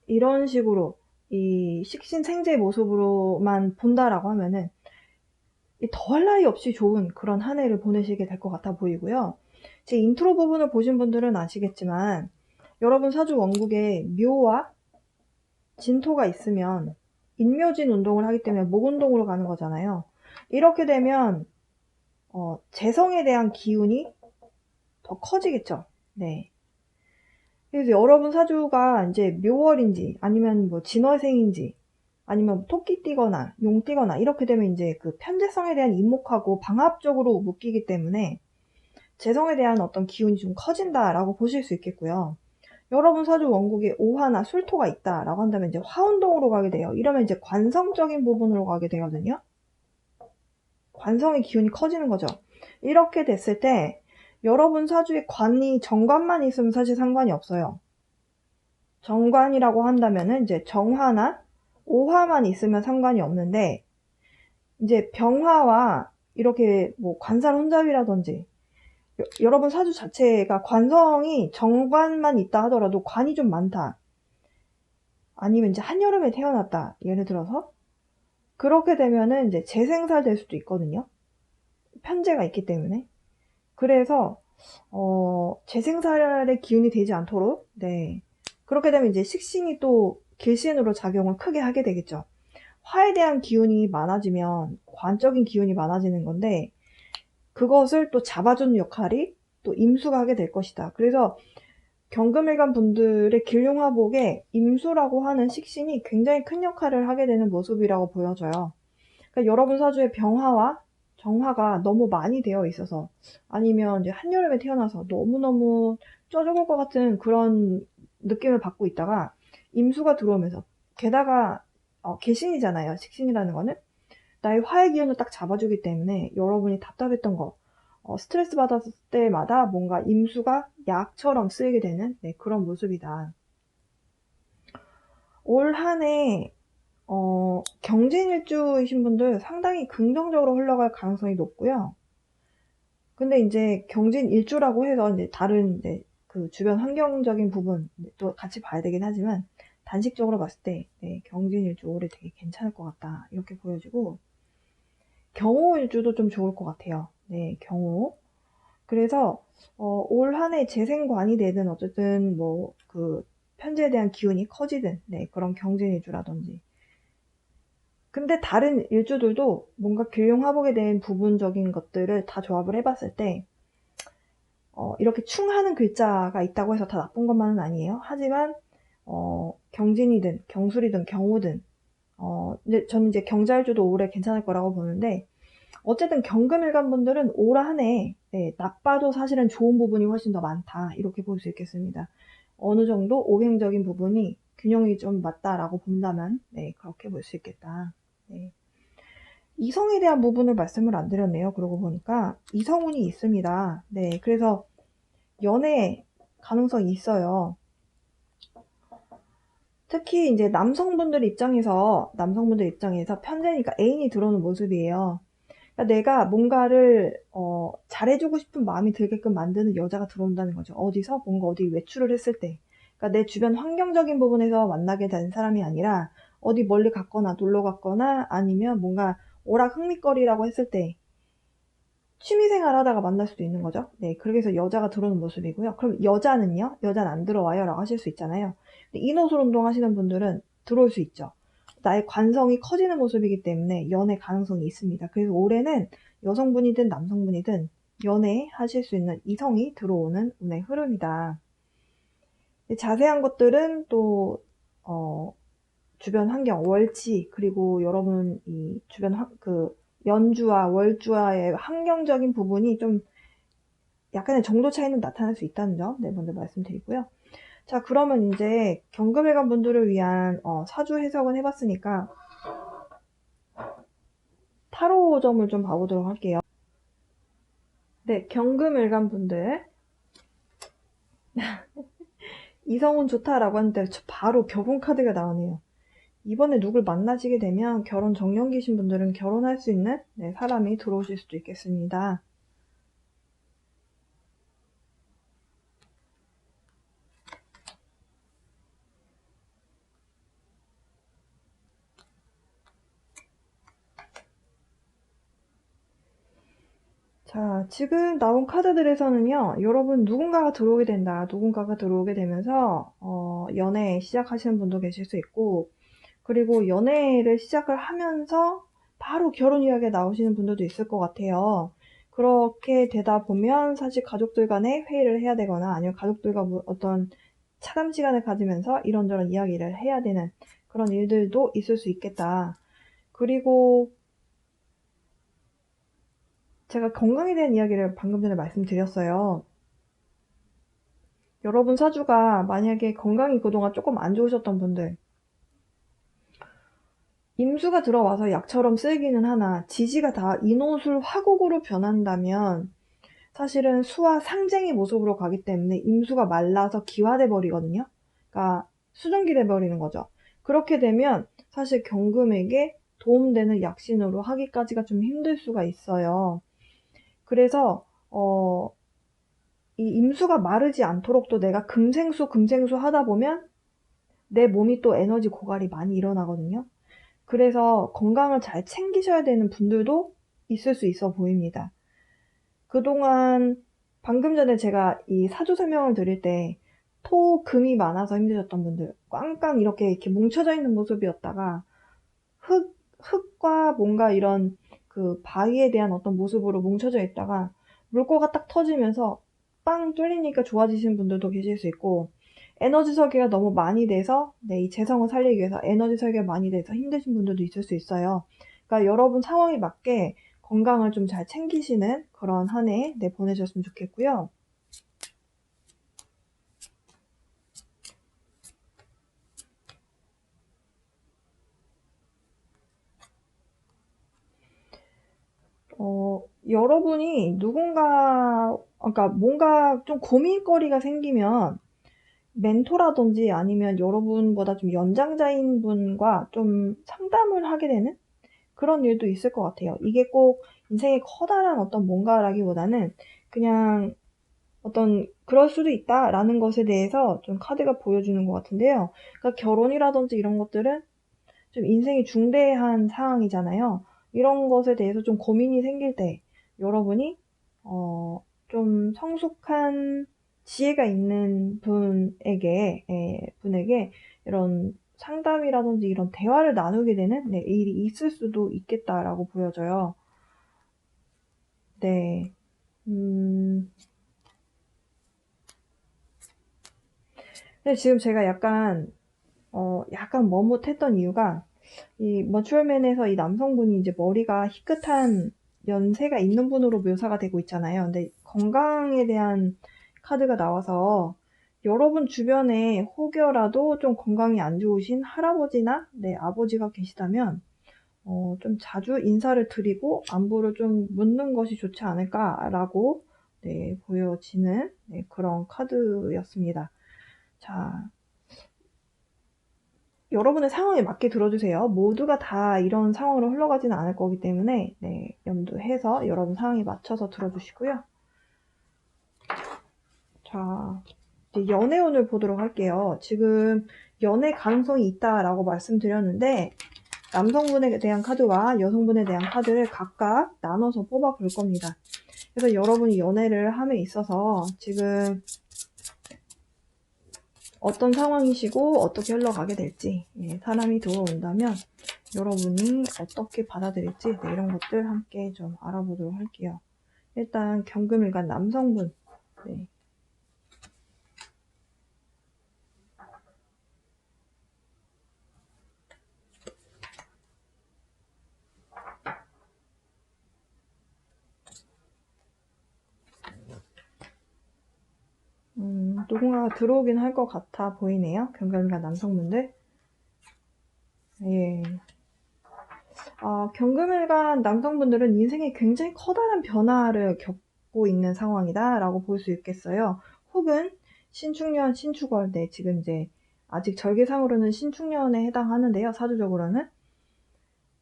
이런 식으로 이 식신 생재의 모습으로만 본다라고 하면은 더할 나위 없이 좋은 그런 한 해를 보내시게 될 것 같아 보이고요. 제 인트로 부분을 보신 분들은 아시겠지만, 여러분 사주 원국에 묘와 진토가 있으면 인묘진 운동을 하기 때문에 목운동으로 가는 거잖아요. 이렇게 되면 재성에 대한 기운이 더 커지겠죠. 네. 그래서 여러분 사주가 이제 묘월인지 아니면 뭐 진월생인지 아니면 토끼 띠거나 용 띠거나 이렇게 되면 이제 그 편재성에 대한 인목하고 방합적으로 묶이기 때문에 재성에 대한 어떤 기운이 좀 커진다라고 보실 수 있겠고요. 여러분 사주 원국에 오화나 술토가 있다라고 한다면 이제 화운동으로 가게 돼요. 이러면 이제 관성적인 부분으로 가게 되거든요. 관성의 기운이 커지는 거죠. 이렇게 됐을 때 여러분 사주에 관이 정관만 있으면 사실 상관이 없어요. 정관이라고 한다면은 이제 정화나 오화만 있으면 상관이 없는데, 이제 병화와 이렇게 뭐 관살 혼잡이라든지, 여러분 사주 자체가 관성이 정관만 있다 하더라도 관이 좀 많다, 아니면 이제 한여름에 태어났다, 예를 들어서 그렇게 되면은 이제 재생살 될 수도 있거든요. 편재가 있기 때문에. 그래서 재생살의 기운이 되지 않도록, 네, 그렇게 되면 이제 식신이 또 길신으로 작용을 크게 하게 되겠죠. 화에 대한 기운이 많아지면 관적인 기운이 많아지는 건데 그것을 또 잡아주는 역할이 또 임수가 하게 될 것이다. 그래서 경금일간 분들의 길흉화복에 임수라고 하는 식신이 굉장히 큰 역할을 하게 되는 모습이라고 보여져요. 그러니까 여러분 사주에 병화와 정화가 너무 많이 되어 있어서 아니면 이제 한여름에 태어나서 너무너무 쪄 죽을 것 같은 그런 느낌을 받고 있다가 임수가 들어오면서 게다가 계신이잖아요. 식신이라는 거는 나의 화의 기운을 딱 잡아주기 때문에 여러분이 답답했던 거 스트레스 받았을 때마다 뭔가 임수가 약처럼 쓰이게 되는 그런 모습이다. 올 한해 경진일주이신 분들 상당히 긍정적으로 흘러갈 가능성이 높고요. 근데 이제 경진일주라고 해서 이제 다른 이제 그 주변 환경적인 부분 또 같이 봐야 되긴 하지만 단식적으로 봤을 때 경진일주 올해 되게 괜찮을 것 같다 이렇게 보여지고 경호일주도 좀 좋을 것 같아요. 경호. 그래서 올 한해 재생관이 되든 어쨌든 뭐 그 편제에 대한 기운이 커지든 그런 경진일주라든지 근데 다른 일주들도 뭔가 길흉화복에 대한 부분적인 것들을 다 조합을 해봤을 때 이렇게 충하는 글자가 있다고 해서 다 나쁜 것만은 아니에요. 하지만 경진이든 경술이든 경호든 저는 이제 경자일주도 올해 괜찮을 거라고 보는데 어쨌든 경금일간 분들은 올 한해 나빠도 사실은 좋은 부분이 훨씬 더 많다 이렇게 볼 수 있겠습니다. 어느 정도 오행적인 부분이 균형이 좀 맞다라고 본다면 그렇게 볼 수 있겠다. 이성에 대한 부분을 말씀을 안 드렸네요. 그러고 보니까 이성운이 있습니다. 그래서 연애 가능성이 있어요. 특히 이제 남성분들 입장에서 편제니까 애인이 들어오는 모습이에요. 그러니까 내가 뭔가를 잘해주고 싶은 마음이 들게끔 만드는 여자가 들어온다는 거죠. 어디서 뭔가 어디 외출을 했을 때 그러니까 내 주변 환경적인 부분에서 만나게 된 사람이 아니라 어디 멀리 갔거나 놀러 갔거나 아니면 뭔가 오락흥미거리라고 했을 때 취미생활 하다가 만날 수도 있는 거죠. 그렇게 해서 여자가 들어오는 모습이고요. 그럼 여자는요? 여자는 안 들어와요 라고 하실 수 있잖아요. 인호술 운동 하시는 분들은 들어올 수 있죠. 나의 관성이 커지는 모습이기 때문에 연애 가능성이 있습니다. 그래서 올해는 여성분이든 남성분이든 연애하실 수 있는 이성이 들어오는 운의 흐름이다. 자세한 것들은 또 주변 환경, 월치 그리고 여러분 이 주변 연주와 월주와의 환경적인 부분이 좀 약간의 정도 차이는 나타날 수 있다는 점 먼저 말씀드리고요. 자, 그러면 이제 경금일간 분들을 위한 사주 해석은 해봤으니까 타로점을 좀 봐보도록 할게요. 경금일간 분들 이성운 좋다라고 하는데 바로 결혼 카드가 나오네요. 이번에 누굴 만나시게 되면 결혼 정년기신 분들은 결혼할 수 있는 사람이 들어오실 수도 있겠습니다. 자, 지금 나온 카드들에서는요, 여러분 누군가가 들어오게 된다. 누군가가 들어오게 되면서 연애 시작하시는 분도 계실 수 있고 그리고 연애를 시작을 하면서 바로 결혼 이야기가 나오시는 분들도 있을 것 같아요. 그렇게 되다 보면 사실 가족들 간에 회의를 해야 되거나 아니면 가족들과 어떤 차담 시간을 가지면서 이런저런 이야기를 해야 되는 그런 일들도 있을 수 있겠다. 그리고 제가 건강에 대한 이야기를 방금 전에 말씀드렸어요. 여러분 사주가 만약에 건강이 그동안 조금 안 좋으셨던 분들 임수가 들어와서 약처럼 쓰이기는 하나 지지가 다 인호술 화국으로 변한다면 사실은 수화 상쟁의 모습으로 가기 때문에 임수가 말라서 기화돼 버리거든요. 그러니까 수증기 돼 버리는 거죠. 그렇게 되면 사실 경금에게 도움되는 약신으로 하기까지가 좀 힘들 수가 있어요. 그래서 이 임수가 마르지 않도록 또 내가 금생수 하다 보면 내 몸이 또 에너지 고갈이 많이 일어나거든요. 그래서 건강을 잘 챙기셔야 되는 분들도 있을 수 있어 보입니다. 그동안 방금 전에 제가 이 사주 설명을 드릴 때 토, 금이 많아서 힘드셨던 분들 꽝꽝 이렇게 뭉쳐져 있는 모습이었다가 흙, 흙과 뭔가 이런 그 바위에 대한 어떤 모습으로 뭉쳐져 있다가 물꼬가 딱 터지면서 빵 뚫리니까 좋아지시는 분들도 계실 수 있고, 에너지 설계가 너무 많이 돼서 이 재성을 살리기 위해서 에너지 설계가 많이 돼서 힘드신 분들도 있을 수 있어요. 그러니까 여러분 상황에 맞게 건강을 좀 잘 챙기시는 그런 한 해 보내셨으면 좋겠고요. 여러분이 그러니까 뭔가 좀 고민거리가 생기면 멘토라든지 아니면 여러분보다 좀 연장자인 분과 좀 상담을 하게 되는 그런 일도 있을 것 같아요. 이게 꼭 인생에 커다란 어떤 뭔가라기보다는 그냥 어떤 그럴 수도 있다라는 것에 대해서 좀 카드가 보여주는 것 같은데요. 그러니까 결혼이라든지 이런 것들은 좀 인생이 중대한 상황이잖아요. 이런 것에 대해서 좀 고민이 생길 때 여러분이 좀 성숙한 지혜가 있는 분에게 이런 상담이라든지 이런 대화를 나누게 되는 일이 있을 수도 있겠다라고 보여져요. 네. 근데 지금 제가 약간 머뭇했던 이유가 이 머추얼맨에서 이 남성분이 이제 머리가 희끗한 연세가 있는 분으로 묘사가 되고 있잖아요. 근데 건강에 대한 카드가 나와서 여러분 주변에 혹여라도 좀 건강이 안 좋으신 할아버지나 아버지가 계시다면 좀 자주 인사를 드리고 안부를 좀 묻는 것이 좋지 않을까라고 보여지는 그런 카드였습니다. 자, 여러분의 상황에 맞게 들어주세요. 모두가 다 이런 상황으로 흘러가지는 않을 거기 때문에 염두해서 여러분 상황에 맞춰서 들어주시고요. 자, 이제 연애운을 보도록 할게요. 지금 연애 가능성이 있다라고 말씀드렸는데 남성분에 대한 카드와 여성분에 대한 카드를 각각 나눠서 뽑아 볼 겁니다. 그래서 여러분이 연애를 함에 있어서 지금 어떤 상황이시고 어떻게 흘러가게 될지 사람이 들어온다면 여러분이 어떻게 받아들일지 이런 것들 함께 좀 알아보도록 할게요. 일단 경금일간 남성분 누군가가 들어오긴 할 것 같아 보이네요. 경금일간 남성분들. 예. 경금일간 남성분들은 인생에 굉장히 커다란 변화를 겪고 있는 상황이다 라고 볼 수 있겠어요. 혹은 신축년, 신축월, 지금 이제 아직 절개상으로는 신축년에 해당하는데요. 사주적으로는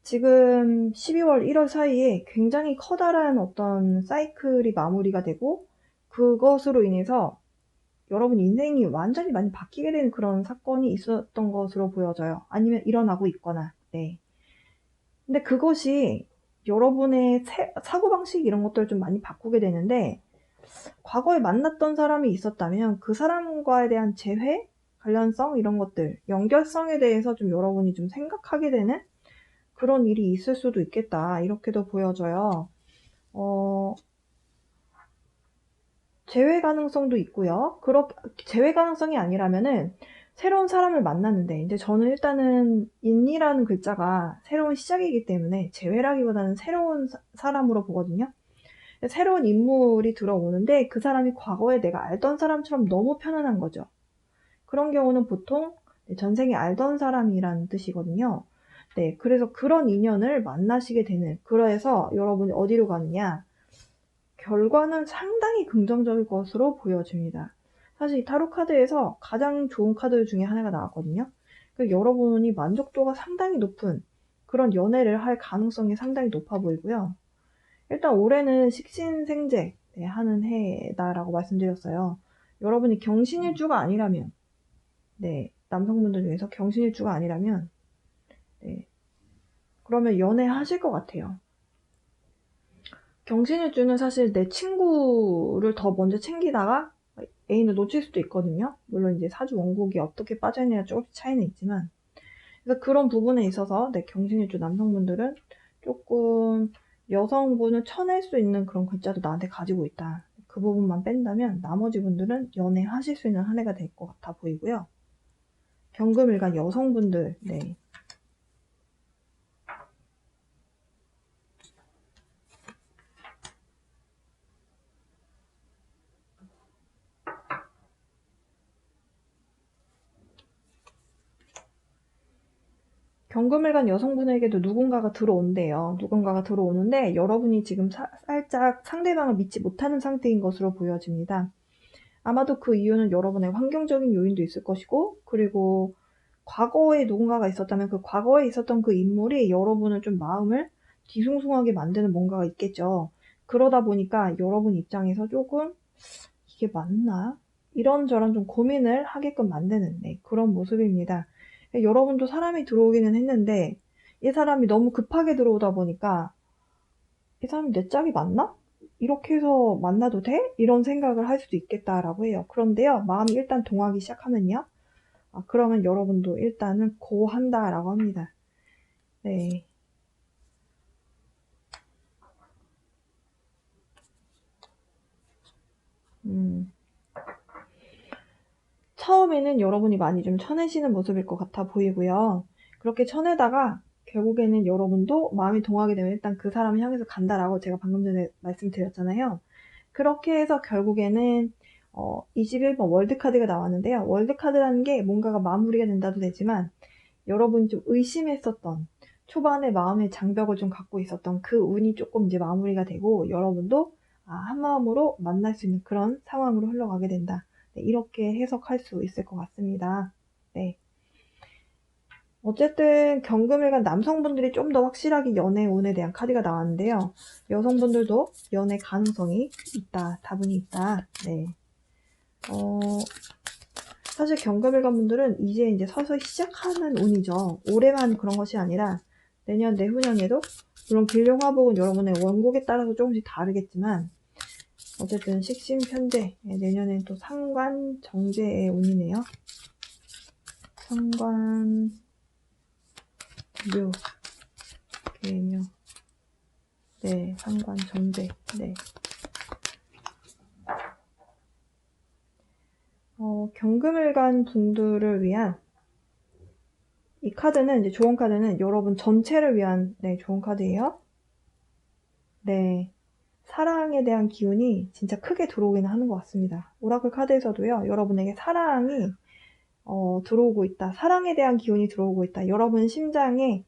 지금 12월, 1월 사이에 굉장히 커다란 어떤 사이클이 마무리가 되고 그것으로 인해서 여러분 인생이 완전히 많이 바뀌게 되는 그런 사건이 있었던 것으로 보여져요. 아니면 일어나고 있거나. 근데 그것이 여러분의 사고방식 이런 것들을 좀 많이 바꾸게 되는데 과거에 만났던 사람이 있었다면 그 사람과에 대한 재회, 관련성 이런 것들, 연결성에 대해서 좀 여러분이 좀 생각하게 되는 그런 일이 있을 수도 있겠다. 이렇게도 보여져요. 재회 가능성도 있고요. 재회 가능성이 아니라면은 새로운 사람을 만났는데 이제 저는 일단은 인이라는 글자가 새로운 시작이기 때문에 재회라기보다는 새로운 사람으로 보거든요. 새로운 인물이 들어오는데 그 사람이 과거에 내가 알던 사람처럼 너무 편안한 거죠. 그런 경우는 보통 전생에 알던 사람이라는 뜻이거든요. 그래서 그런 인연을 만나시게 되는, 그래서 여러분이 어디로 가느냐? 결과는 상당히 긍정적일 것으로 보여집니다. 사실 이 타로 카드에서 가장 좋은 카드 중에 하나가 나왔거든요. 여러분이 만족도가 상당히 높은 그런 연애를 할 가능성이 상당히 높아 보이고요. 일단 올해는 식신생재 하는 해다라고 말씀드렸어요. 여러분이 경신일주가 아니라면 남성분들 중에서 경신일주가 아니라면 그러면 연애하실 것 같아요. 경신일주는 사실 내 친구를 더 먼저 챙기다가 애인을 놓칠 수도 있거든요. 물론 이제 사주 원국이 어떻게 빠져있느냐 조금씩 차이는 있지만 그래서 그런 부분에 있어서 경신일주 남성분들은 조금 여성분을 쳐낼 수 있는 그런 글자도 나한테 가지고 있다. 그 부분만 뺀다면 나머지 분들은 연애하실 수 있는 한 해가 될 것 같아 보이고요. 경금일간 여성분들, 네. 경금일간 여성분에게도 누군가가 들어온대요. 누군가가 들어오는데 여러분이 지금 살짝 상대방을 믿지 못하는 상태인 것으로 보여집니다. 아마도 그 이유는 여러분의 환경적인 요인도 있을 것이고, 그리고 과거에 누군가가 있었다면 그 과거에 있었던 그 인물이 여러분을 좀 마음을 뒤숭숭하게 만드는 뭔가가 있겠죠. 그러다 보니까 여러분 입장에서 조금 이게 맞나? 이런저런 좀 고민을 하게끔 만드는 그런 모습입니다. 여러분도 사람이 들어오기는 했는데 이 사람이 너무 급하게 들어오다 보니까 이 사람이 내 짝이 맞나? 이렇게 해서 만나도 돼? 이런 생각을 할 수도 있겠다라고 해요. 그런데요, 마음이 일단 동하기 시작하면요. 그러면 여러분도 일단은 고한다라고 합니다. 네. 처음에는 여러분이 많이 좀 쳐내시는 모습일 것 같아 보이고요. 그렇게 쳐내다가 결국에는 여러분도 마음이 동하게 되면 일단 그 사람을 향해서 간다라고 제가 방금 전에 말씀드렸잖아요. 그렇게 해서 결국에는 21번 월드카드가 나왔는데요. 월드카드라는 게 뭔가가 마무리가 된다도 되지만 여러분이 좀 의심했었던 초반에 마음의 장벽을 좀 갖고 있었던 그 운이 조금 이제 마무리가 되고 여러분도 한마음으로 만날 수 있는 그런 상황으로 흘러가게 된다. 네, 이렇게 해석할 수 있을 것 같습니다. 네. 어쨌든 경금일간 남성분들이 좀 더 확실하게 연애 운에 대한 카드가 나왔는데요. 여성분들도 연애 가능성이 있다. 다분히 있다. 네. 사실 경금일간 분들은 이제 서서히 시작하는 운이죠. 올해만 그런 것이 아니라 내년, 내후년에도 물론 길룡화복은 여러분의 원곡에 따라서 조금씩 다르겠지만 어쨌든 식신편제, 내년엔 또 상관 정제의 운이네요. 상관 묘 개묘 네 상관 정제 네 경금일간 분들을 위한 이 카드는 이제 좋은 카드는 여러분 전체를 위한 좋은 카드예요. 네. 사랑에 대한 기운이 진짜 크게 들어오기는 하는 것 같습니다. 오라클 카드에서도요, 여러분에게 사랑이 들어오고 있다. 사랑에 대한 기운이 들어오고 있다. 여러분 심장에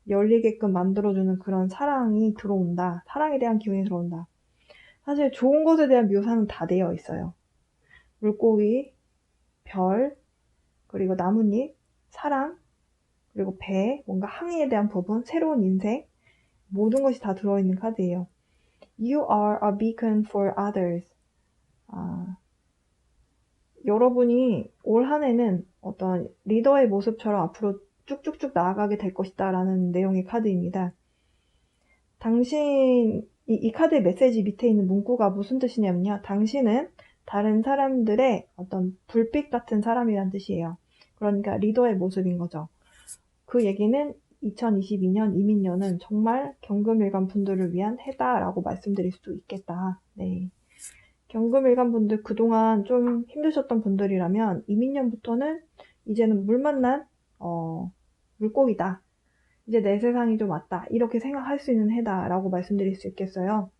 열리게끔 만들어주는 그런 사랑이 들어온다. 사랑에 대한 기운이 들어온다. 사실 좋은 것에 대한 묘사는 다 되어 있어요. 물고기, 별, 그리고 나뭇잎, 사랑, 그리고 배, 뭔가 항해에 대한 부분, 새로운 인생, 모든 것이 다 들어있는 카드예요. You are a beacon for others. 여러분이 올 한 해는 어떤 리더의 모습처럼 앞으로 쭉쭉쭉 나아가게 될 것이다 라는 내용의 카드입니다. 이 카드의 메시지 밑에 있는 문구가 무슨 뜻이냐면요. 당신은 다른 사람들의 어떤 불빛 같은 사람이란 뜻이에요. 그러니까 리더의 모습인 거죠. 그 얘기는 2022년 이민년은 정말 경금일간 분들을 위한 해다라고 말씀드릴 수도 있겠다. 네. 경금일간 분들 그동안 좀 힘드셨던 분들이라면 이민년부터는 이제는 물 만난 물고기다. 이제 내 세상이 좀 왔다. 이렇게 생각할 수 있는 해다라고 말씀드릴 수 있겠어요.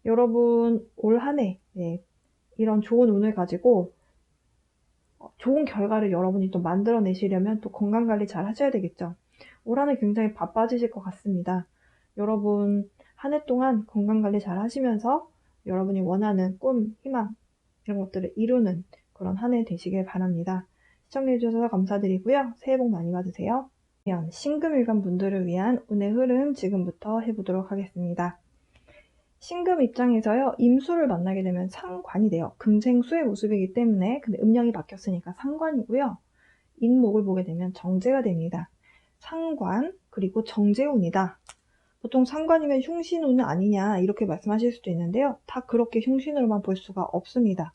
여러분 올 한 해 이런 좋은 운을 가지고 좋은 결과를 여러분이 또 만들어내시려면 또 건강관리 잘 하셔야 되겠죠. 올 한 해 굉장히 바빠지실 것 같습니다. 여러분 한 해 동안 건강관리 잘 하시면서 여러분이 원하는 꿈, 희망 이런 것들을 이루는 그런 한 해 되시길 바랍니다. 시청해주셔서 감사드리고요. 새해 복 많이 받으세요. 신금일간 분들을 위한 운의 흐름 지금부터 해보도록 하겠습니다. 신금 입장에서요, 임수를 만나게 되면 상관이 돼요. 금생수의 모습이기 때문에, 근데 음력이 바뀌었으니까 상관이고요. 인목을 보게 되면 정제가 됩니다. 상관, 그리고 정제운이다. 보통 상관이면 흉신운은 아니냐, 이렇게 말씀하실 수도 있는데요. 다 그렇게 흉신으로만 볼 수가 없습니다.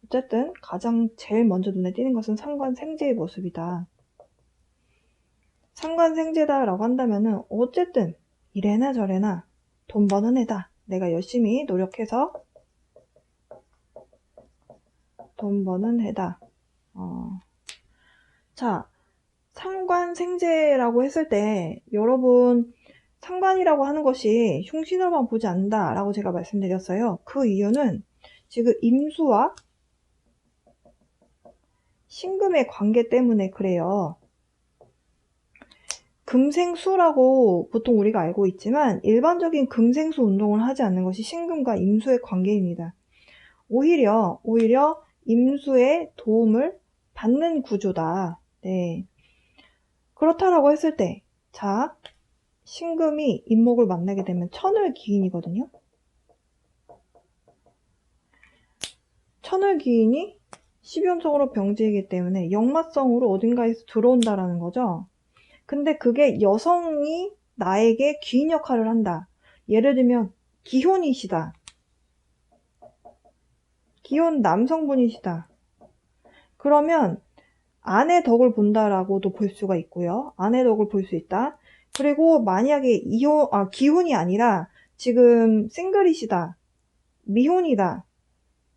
어쨌든, 가장 제일 먼저 눈에 띄는 것은 상관 생제의 모습이다. 상관생제다라고 한다면은 어쨌든 이래나 저래나 돈 버는 애다. 내가 열심히 노력해서 돈 버는 애다. 자, 상관생제라고 했을 때 여러분 상관이라고 하는 것이 흉신으로만 보지 않는다 라고 제가 말씀드렸어요. 그 이유는 지금 임수와 신금의 관계 때문에 그래요. 금생수라고 보통 우리가 알고 있지만 일반적인 금생수 운동을 하지 않는 것이 신금과 임수의 관계입니다. 오히려 임수의 도움을 받는 구조다. 네. 그렇다라고 했을 때, 자, 신금이 임목을 만나게 되면 천을기인이거든요. 천을기인이 12운성으로 병지이기 때문에 역마성으로 어딘가에서 들어온다라는 거죠. 근데 그게 여성이 나에게 귀인 역할을 한다. 예를 들면 기혼이시다. 기혼 남성분이시다. 그러면 아내 덕을 본다라고도 볼 수가 있고요. 아내 덕을 볼 수 있다. 그리고 만약에 기혼이 아니라 지금 싱글이시다. 미혼이다.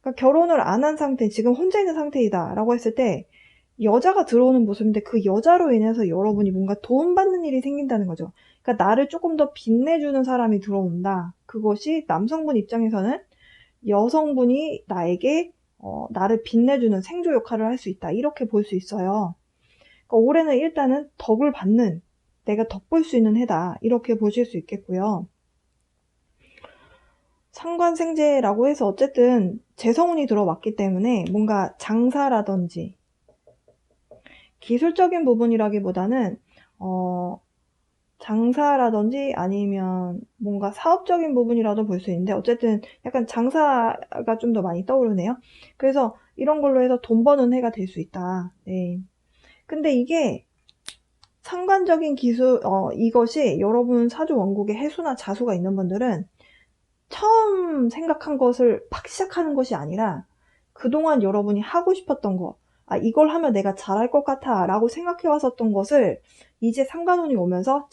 그러니까 결혼을 안 한 상태, 지금 혼자 있는 상태이다 라고 했을 때 여자가 들어오는 모습인데 그 여자로 인해서 여러분이 뭔가 도움받는 일이 생긴다는 거죠. 그러니까 나를 조금 더 빛내주는 사람이 들어온다. 그것이 남성분 입장에서는 여성분이 나에게 나를 빛내주는 생조 역할을 할 수 있다. 이렇게 볼 수 있어요. 그러니까 올해는 일단은 덕을 받는, 내가 덕 볼 수 있는 해다. 이렇게 보실 수 있겠고요. 상관생제라고 해서 어쨌든 재성운이 들어왔기 때문에 뭔가 장사라든지 기술적인 부분이라기보다는 장사라든지 아니면 뭔가 사업적인 부분이라도 볼 수 있는데 어쨌든 약간 장사가 좀 더 많이 떠오르네요. 그래서 이런 걸로 해서 돈 버는 해가 될 수 있다. 네. 근데 이게 상관적인 기술, 이것이 여러분 사주 원국에 해수나 자수가 있는 분들은 처음 생각한 것을 팍 시작하는 것이 아니라 그동안 여러분이 하고 싶었던 거, 이걸 하면 내가 잘할 것 같아 라고 생각해 왔었던 것을 이제 상관운이 오면서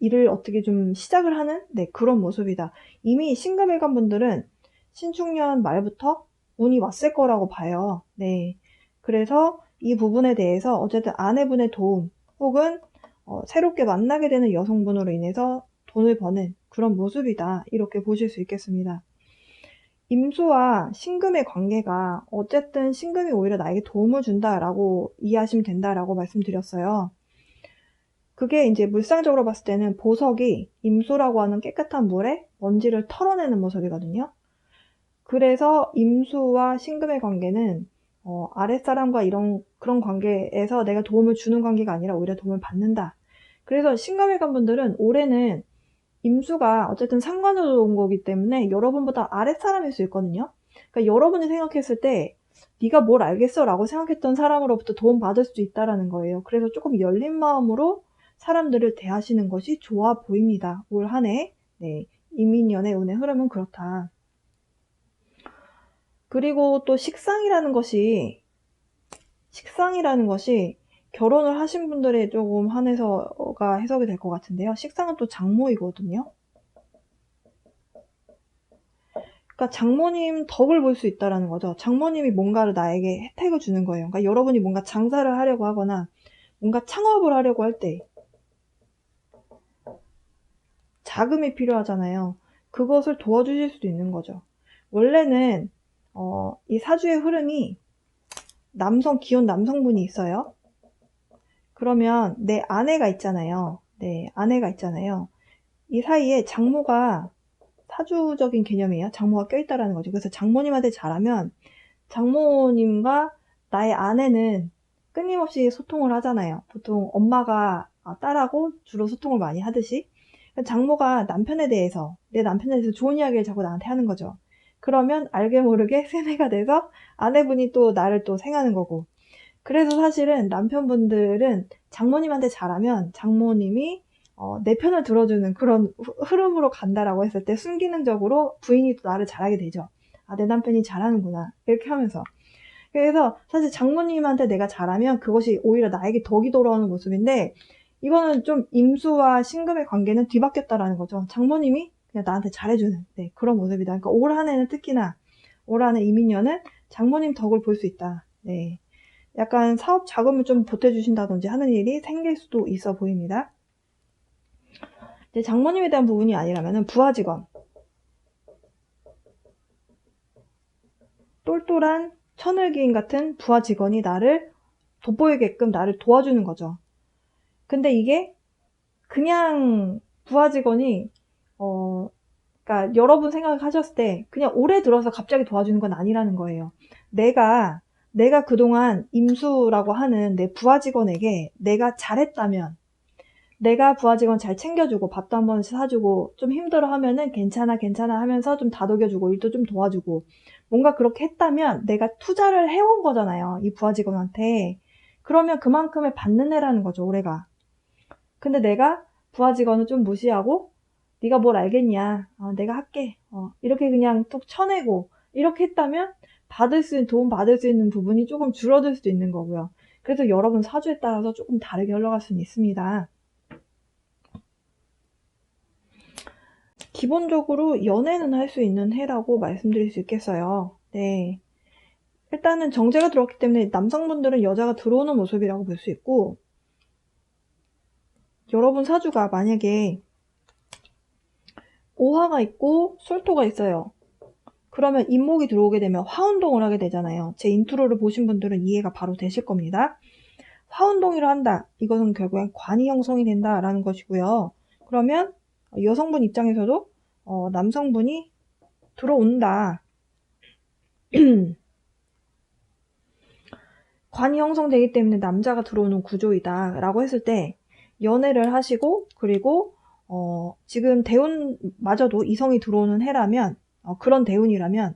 일을 어떻게 좀 시작을 하는 그런 모습이다. 이미 신금일간 분들은 신축년 말부터 운이 왔을 거라고 봐요. 네. 그래서 이 부분에 대해서 어쨌든 아내분의 도움 혹은 새롭게 만나게 되는 여성분으로 인해서 돈을 버는 그런 모습이다. 이렇게 보실 수 있겠습니다. 임수와 신금의 관계가 어쨌든 신금이 오히려 나에게 도움을 준다라고 이해하시면 된다라고 말씀드렸어요. 그게 이제 물상적으로 봤을 때는 보석이 임수라고 하는 깨끗한 물에 먼지를 털어내는 모습이거든요. 그래서 임수와 신금의 관계는 아랫사람과 그런 관계에서 내가 도움을 주는 관계가 아니라 오히려 도움을 받는다. 그래서 신금일간 분들은 올해는 임수가 어쨌든 상관으로 온 거기 때문에 여러분보다 아랫사람일 수 있거든요. 그러니까 여러분이 생각했을 때 네가 뭘 알겠어 라고 생각했던 사람으로부터 도움받을 수도 있다라는 거예요. 그래서 조금 열린 마음으로 사람들을 대하시는 것이 좋아 보입니다. 올 한 해. 네. 이민년의 운의 흐름은 그렇다. 그리고 또 식상이라는 것이 결혼을 하신 분들에 조금 한해서가 해석이 될 것 같은데요. 식상은 또 장모이거든요. 그러니까 장모님 덕을 볼 수 있다라는 거죠. 장모님이 뭔가를 나에게 혜택을 주는 거예요. 그러니까 여러분이 뭔가 장사를 하려고 하거나 뭔가 창업을 하려고 할 때 자금이 필요하잖아요. 그것을 도와주실 수도 있는 거죠. 원래는 이 사주의 흐름이 기혼 남성분이 있어요. 그러면 내 아내가 있잖아요. 네, 아내가 있잖아요. 이 사이에 장모가 사주적인 개념이에요. 장모가 껴있다라는 거죠. 그래서 장모님한테 잘하면 장모님과 나의 아내는 끊임없이 소통을 하잖아요. 보통 엄마가 딸하고 주로 소통을 많이 하듯이 장모가 내 남편에 대해서 좋은 이야기를 자꾸 나한테 하는 거죠. 그러면 알게 모르게 세뇌가 돼서 아내분이 또 나를 또 생하는 거고. 그래서 사실은 남편분들은 장모님한테 잘하면 장모님이 내 편을 들어주는 그런 흐름으로 간다라고 했을 때 순기능적으로 부인이 또 나를 잘하게 되죠. 내 남편이 잘하는구나. 이렇게 하면서. 그래서 사실 장모님한테 내가 잘하면 그것이 오히려 나에게 덕이 돌아오는 모습인데, 이거는 좀 임수와 신금의 관계는 뒤바뀌었다라는 거죠. 장모님이 그냥 나한테 잘해주는, 네, 그런 모습이다. 그러니까 올 한 해는 특히나, 올 한 해 이민년은 장모님 덕을 볼 수 있다. 네. 약간 사업 자금을 좀 보태주신다든지 하는 일이 생길 수도 있어 보입니다. 이제 장모님에 대한 부분이 아니라면 부하 직원. 똘똘한 천을기인 같은 부하 직원이 나를 돋보이게끔 나를 도와주는 거죠. 근데 이게 그냥 부하 직원이 그러니까 여러분 생각하셨을 때 그냥 올해 들어서 갑자기 도와주는 건 아니라는 거예요. 내가 그동안 임수라고 하는 내 부하 직원에게 내가 잘했다면, 내가 부하 직원 잘 챙겨주고 밥도 한 번씩 사주고 좀 힘들어 하면은 괜찮아 하면서 좀 다독여주고 일도 좀 도와주고 뭔가 그렇게 했다면 내가 투자를 해온 거잖아요, 이 부하 직원한테. 그러면 그만큼을 받는 애라는 거죠, 올해가. 근데 내가 부하 직원을 좀 무시하고 네가 뭘 알겠냐, 내가 할게, 이렇게 그냥 툭 쳐내고 이렇게 했다면 도움 받을 수 있는 부분이 조금 줄어들 수도 있는 거고요. 그래서 여러분 사주에 따라서 조금 다르게 흘러갈 수는 있습니다. 기본적으로 연애는 할 수 있는 해라고 말씀드릴 수 있겠어요. 네. 일단은 정제가 들어왔기 때문에 남성분들은 여자가 들어오는 모습이라고 볼 수 있고, 여러분 사주가 만약에 오화가 있고 술토가 있어요. 그러면 인목이 들어오게 되면 화운동을 하게 되잖아요. 제 인트로를 보신 분들은 이해가 바로 되실 겁니다. 화운동이를 한다. 이것은 결국엔 관이 형성이 된다라는 것이고요. 그러면 여성분 입장에서도 남성분이 들어온다. 관이 형성되기 때문에 남자가 들어오는 구조이다 라고 했을 때, 연애를 하시고 그리고 지금 대운마저도 이성이 들어오는 해라면, 그런 대운이라면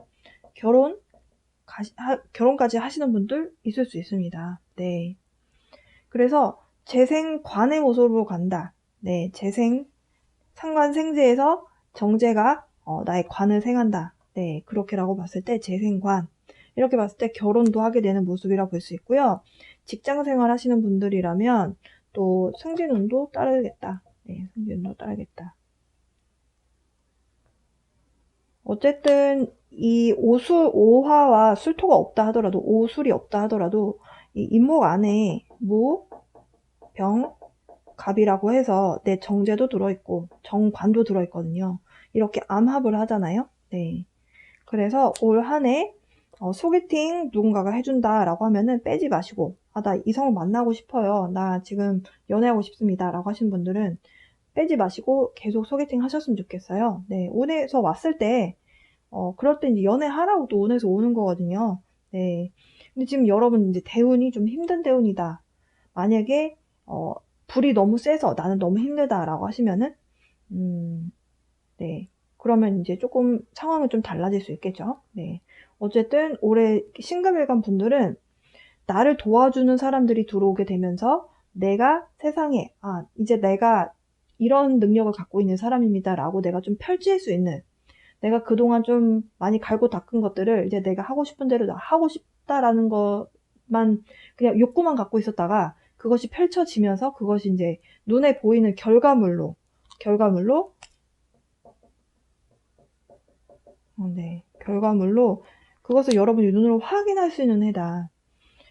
결혼까지 하시는 분들 있을 수 있습니다. 네. 그래서 재생관의 모습으로 간다. 네, 상관생재에서 정제가 나의 관을 생한다. 네, 그렇게라고 봤을 때 재생관. 이렇게 봤을 때 결혼도 하게 되는 모습이라고 볼 수 있고요. 직장생활 하시는 분들이라면 또 승진운도 따르겠다. 네, 승진운도 따르겠다. 어쨌든 이 오화와 술토가 없다 하더라도, 오술이 없다 하더라도 이 인목 안에 무, 병, 갑이라고 해서 내 정제도 들어있고 정관도 들어있거든요. 이렇게 암합을 하잖아요. 네. 그래서 올 한 해 소개팅 누군가가 해준다 라고 하면은 빼지 마시고, 나 이성을 만나고 싶어요, 나 지금 연애하고 싶습니다 라고 하신 분들은 빼지 마시고 계속 소개팅 하셨으면 좋겠어요. 네, 운에서 왔을 때 그럴 때 이제 연애하라고 또 운에서 오는 거거든요. 네. 근데 지금 여러분 이제 대운이 좀 힘든 대운이다. 만약에 불이 너무 세서 나는 너무 힘들다라고 하시면은 네. 그러면 이제 조금 상황은 좀 달라질 수 있겠죠. 네. 어쨌든 올해 신금일간 분들은 나를 도와주는 사람들이 들어오게 되면서 내가 세상에 이제 내가 이런 능력을 갖고 있는 사람입니다라고 내가 좀 펼칠 수 있는, 내가 그동안 좀 많이 갈고 닦은 것들을 이제 내가 하고 싶은 대로 다 하고 싶다라는 것만, 그냥 욕구만 갖고 있었다가 그것이 펼쳐지면서 그것이 이제 눈에 보이는 결과물로 그것을 여러분이 눈으로 확인할 수 있는 해다.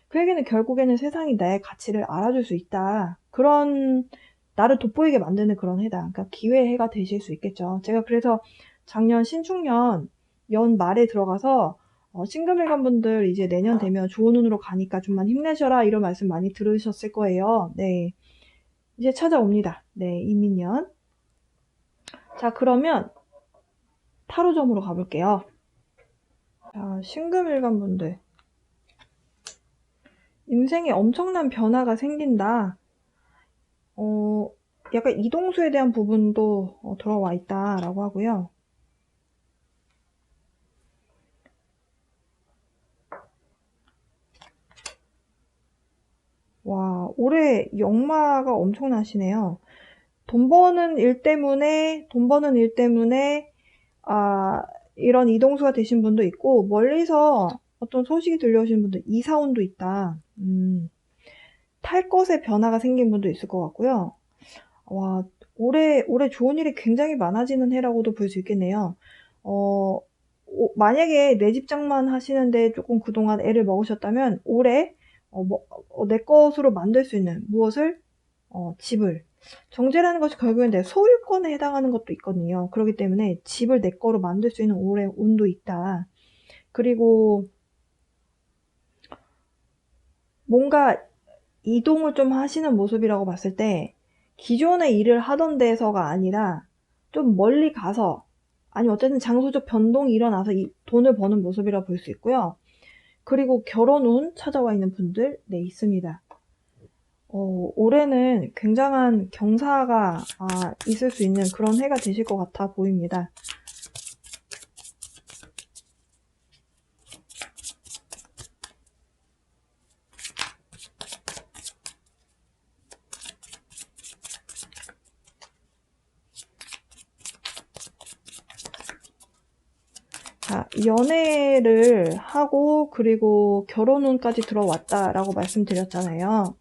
그에게는 결국에는 세상이 나의 가치를 알아줄 수 있다. 그런, 나를 돋보이게 만드는 그런 해다. 그러니까 기회의 해가 되실 수 있겠죠. 제가 그래서 작년 신축년 연 말에 들어가서 신금일간 분들 이제 내년 되면 좋은 운으로 가니까 좀만 힘내셔라 이런 말씀 많이 들으셨을 거예요. 네. 이제 찾아옵니다. 네, 이민년. 자, 그러면 타로점으로 가볼게요. 자, 신금일간 분들. 인생에 엄청난 변화가 생긴다. 약간 이동수에 대한 부분도 들어와 있다라고 하고요. 와, 올해 역마가 엄청나시네요. 돈 버는 일 때문에 이런 이동수가 되신 분도 있고, 멀리서 어떤 소식이 들려오시는 분들, 이사운도 있다. 탈 것에 변화가 생긴 분도 있을 것 같고요. 와, 올해 좋은 일이 굉장히 많아지는 해라고도 볼 수 있겠네요. 만약에 내 집 장만하시는데 조금 그동안 애를 먹으셨다면 올해 내 것으로 만들 수 있는 무엇을? 집을. 정제라는 것이 결국엔 내 소유권에 해당하는 것도 있거든요. 그렇기 때문에 집을 내 거로 만들 수 있는 올해 운도 있다. 그리고 뭔가 이동을 좀 하시는 모습이라고 봤을 때 기존에 일을 하던 데서가 아니라 좀 멀리 가서, 아니 어쨌든 장소적 변동이 일어나서 이 돈을 버는 모습이라 볼 수 있고요. 그리고 결혼 운 찾아와 있는 분들 네 있습니다. 올해는 굉장한 경사가 있을 수 있는 그런 해가 되실 것 같아 보입니다. 자, 연애를 하고 그리고 결혼운까지 들어왔다라고 말씀드렸잖아요.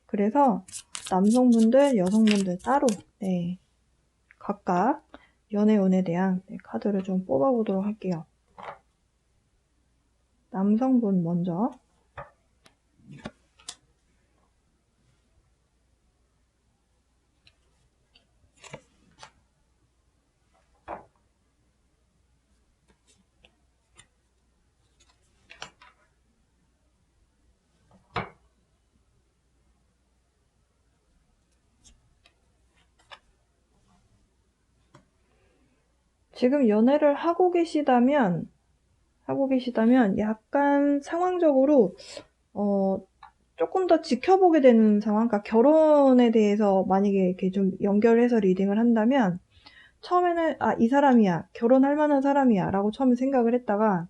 그래서 남성분들, 여성분들 따로 네, 각각 연애운에 대한 카드를 좀 뽑아보도록 할게요. 남성분 먼저. 지금 연애를 하고 계시다면 약간 상황적으로 조금 더 지켜보게 되는 상황, 그러니까 결혼에 대해서 만약에 이렇게 좀 연결해서 리딩을 한다면 처음에는 이 사람이야, 결혼할 만한 사람이야 라고 처음에 생각을 했다가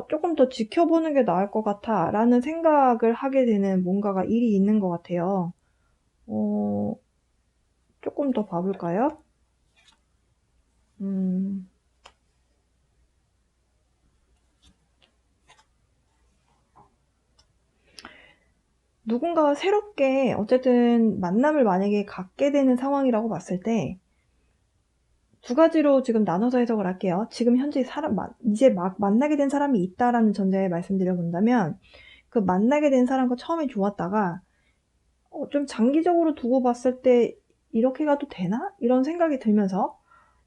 조금 더 지켜보는 게 나을 것 같아 라는 생각을 하게 되는 뭔가가 일이 있는 것 같아요. 조금 더 봐볼까요? 누군가와 새롭게 어쨌든 만남을 만약에 갖게 되는 상황이라고 봤을 때 두 가지로 지금 나눠서 해석을 할게요. 지금 현재 이제 막 만나게 된 사람이 있다라는 전제에 말씀드려 본다면 그 만나게 된 사람과 처음에 좋았다가 좀 장기적으로 두고 봤을 때 이렇게 가도 되나? 이런 생각이 들면서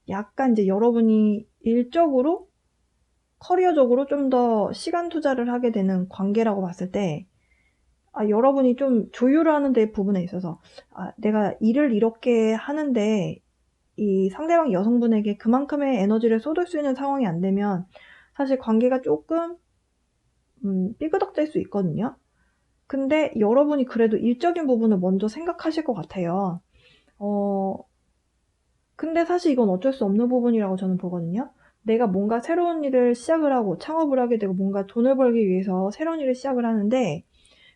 약간 이제 여러분이 일적으로 커리어적으로 좀 더 시간 투자를 하게 되는 관계라고 봤을 때 여러분이 좀 조율하는 데 부분에 있어서 내가 일을 이렇게 하는데 이 상대방 여성분에게 그만큼의 에너지를 쏟을 수 있는 상황이 안 되면 사실 관계가 조금 삐그덕될 수 있거든요. 근데 여러분이 그래도 일적인 부분을 먼저 생각하실 것 같아요. 근데 사실 이건 어쩔 수 없는 부분이라고 저는 보거든요. 내가 뭔가 새로운 일을 시작을 하고 창업을 하게 되고 뭔가 돈을 벌기 위해서 새로운 일을 시작을 하는데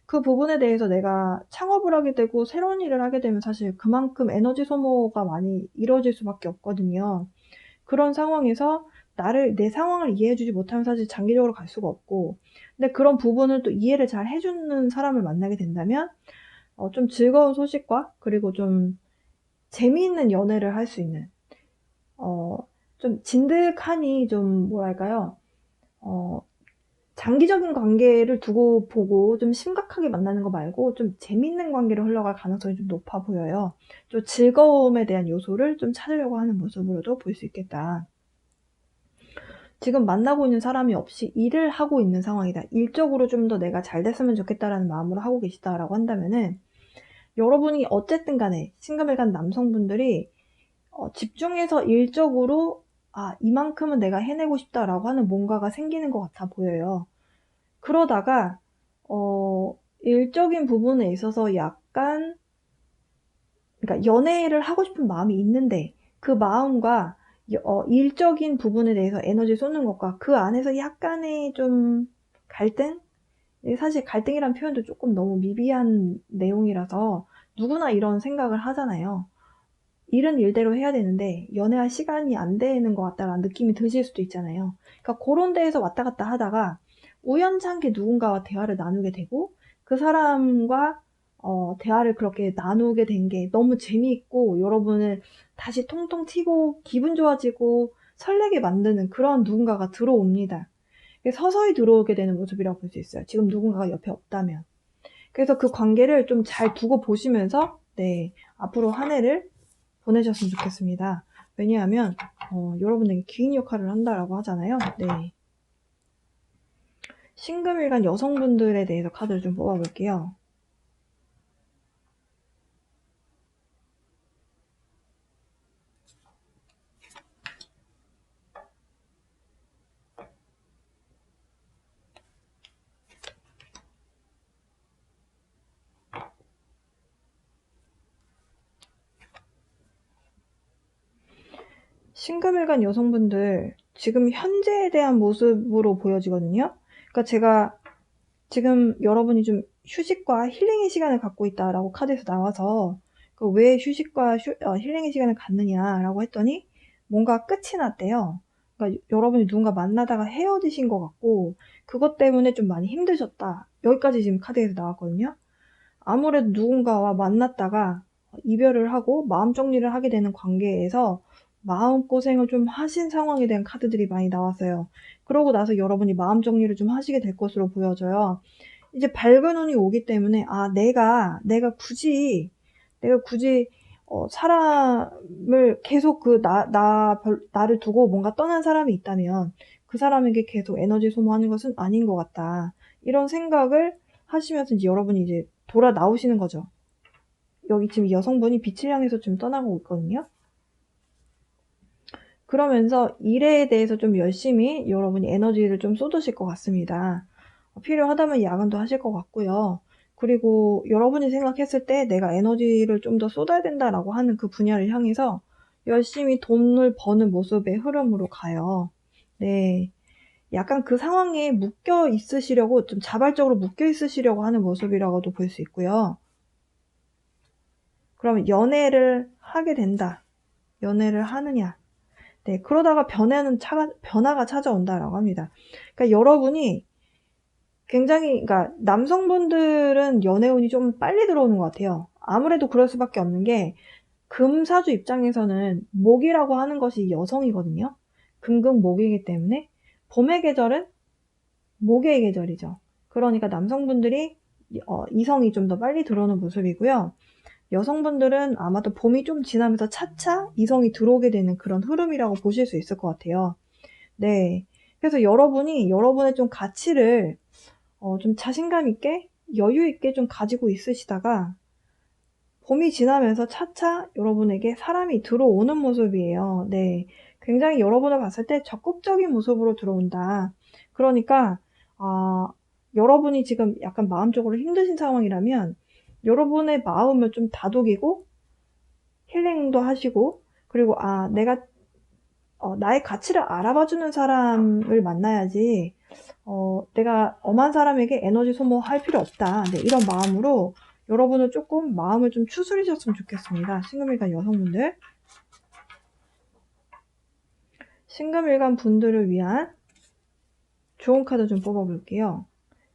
그 부분에 대해서 내가 창업을 하게 되고 새로운 일을 하게 되면 사실 그만큼 에너지 소모가 많이 이루어질 수밖에 없거든요. 그런 상황에서 내 상황을 이해해주지 못하면 사실 장기적으로 갈 수가 없고, 근데 그런 부분을 또 이해를 잘 해주는 사람을 만나게 된다면 좀 즐거운 소식과 그리고 좀 재미있는 연애를 할 수 있는 좀 진득하니 좀 뭐랄까요, 장기적인 관계를 두고 보고 좀 심각하게 만나는 거 말고 좀 재밌는 관계로 흘러갈 가능성이 좀 높아 보여요. 좀 즐거움에 대한 요소를 좀 찾으려고 하는 모습으로도 볼 수 있겠다. 지금 만나고 있는 사람이 없이 일을 하고 있는 상황이다. 일적으로 좀 더 내가 잘 됐으면 좋겠다라는 마음으로 하고 계시다라고 한다면은 여러분이 어쨌든 간에 싱글간 남성분들이 집중해서 일적으로 이만큼은 내가 해내고 싶다라고 하는 뭔가가 생기는 것 같아 보여요. 그러다가 일적인 부분에 있어서 약간, 그러니까 연애를 하고 싶은 마음이 있는데 그 마음과 일적인 부분에 대해서 에너지를 쏟는 것과 그 안에서 약간의 좀 갈등? 사실 갈등이란 표현도 조금 너무 미비한 내용이라서 누구나 이런 생각을 하잖아요. 일은 일대로 해야 되는데 연애할 시간이 안 되는 것 같다라는 느낌이 드실 수도 있잖아요. 그러니까 그런 데에서 왔다 갔다 하다가 우연찮게 누군가와 대화를 나누게 되고 그 사람과 대화를 그렇게 나누게 된 게 너무 재미있고 여러분을 다시 통통 튀고 기분 좋아지고 설레게 만드는 그런 누군가가 들어옵니다. 서서히 들어오게 되는 모습이라고 볼 수 있어요. 지금 누군가가 옆에 없다면. 그래서 그 관계를 좀 잘 두고 보시면서 네, 앞으로 한 해를 보내셨으면 좋겠습니다. 왜냐하면 여러분에게 귀인 역할을 한다라고 하잖아요. 네. 신금일간 여성분들에 대해서 카드를 좀 뽑아볼게요. 신금일간 여성분들 지금 현재에 대한 모습으로 보여지거든요. 그러니까 제가 지금 여러분이 좀 휴식과 힐링의 시간을 갖고 있다라고 카드에서 나와서 왜 휴식과 힐링의 시간을 갖느냐라고 했더니 뭔가 끝이 났대요. 그러니까 여러분이 누군가 만나다가 헤어지신 것 같고 그것 때문에 좀 많이 힘드셨다. 여기까지 지금 카드에서 나왔거든요. 아무래도 누군가와 만났다가 이별을 하고 마음 정리를 하게 되는 관계에서 마음고생을 좀 하신 상황에 대한 카드들이 많이 나왔어요. 그러고 나서 여러분이 마음 정리를 좀 하시게 될 것으로 보여져요. 이제 밝은 운이 오기 때문에 내가 굳이 사람을 계속 나를 두고 뭔가 떠난 사람이 있다면 그 사람에게 계속 에너지 소모하는 것은 아닌 것 같다. 이런 생각을 하시면서 이제 여러분이 이제 돌아 나오시는 거죠. 여기 지금 여성분이 빛을 향해서 좀 떠나고 있거든요. 그러면서 일에 대해서 좀 열심히 여러분이 에너지를 좀 쏟으실 것 같습니다. 필요하다면 야근도 하실 것 같고요. 그리고 여러분이 생각했을 때 내가 에너지를 좀 더 쏟아야 된다라고 하는 그 분야를 향해서 열심히 돈을 버는 모습의 흐름으로 가요. 네. 약간 그 상황에 묶여 있으시려고 좀 자발적으로 묶여 있으시려고 하는 모습이라고도 볼 수 있고요. 그러면 연애를 하게 된다. 연애를 하느냐. 네, 그러다가 변화가 찾아온다라고 합니다. 그러니까 여러분이 굉장히, 그러니까 남성분들은 연애운이 좀 빨리 들어오는 것 같아요. 아무래도 그럴 수밖에 없는 게 금사주 입장에서는 목이라고 하는 것이 여성이거든요. 금금목이기 때문에 봄의 계절은 목의 계절이죠. 그러니까 남성분들이 이성이 좀 더 빨리 들어오는 모습이고요. 여성분들은 아마도 봄이 좀 지나면서 차차 이성이 들어오게 되는 그런 흐름이라고 보실 수 있을 것 같아요. 네. 그래서 여러분이 여러분의 좀 가치를 좀 자신감 있게 여유 있게 좀 가지고 있으시다가 봄이 지나면서 차차 여러분에게 사람이 들어오는 모습이에요. 네. 굉장히 여러분을 봤을 때 적극적인 모습으로 들어온다. 그러니까 여러분이 지금 약간 마음적으로 힘드신 상황이라면 여러분의 마음을 좀 다독이고 힐링도 하시고 그리고 내가 나의 가치를 알아봐주는 사람을 만나야지 내가 엄한 사람에게 에너지 소모할 필요 없다. 네, 이런 마음으로 여러분은 조금 마음을 좀 추스리셨으면 좋겠습니다. 신금일간 여성분들. 신금일간 분들을 위한 좋은 카드 좀 뽑아볼게요.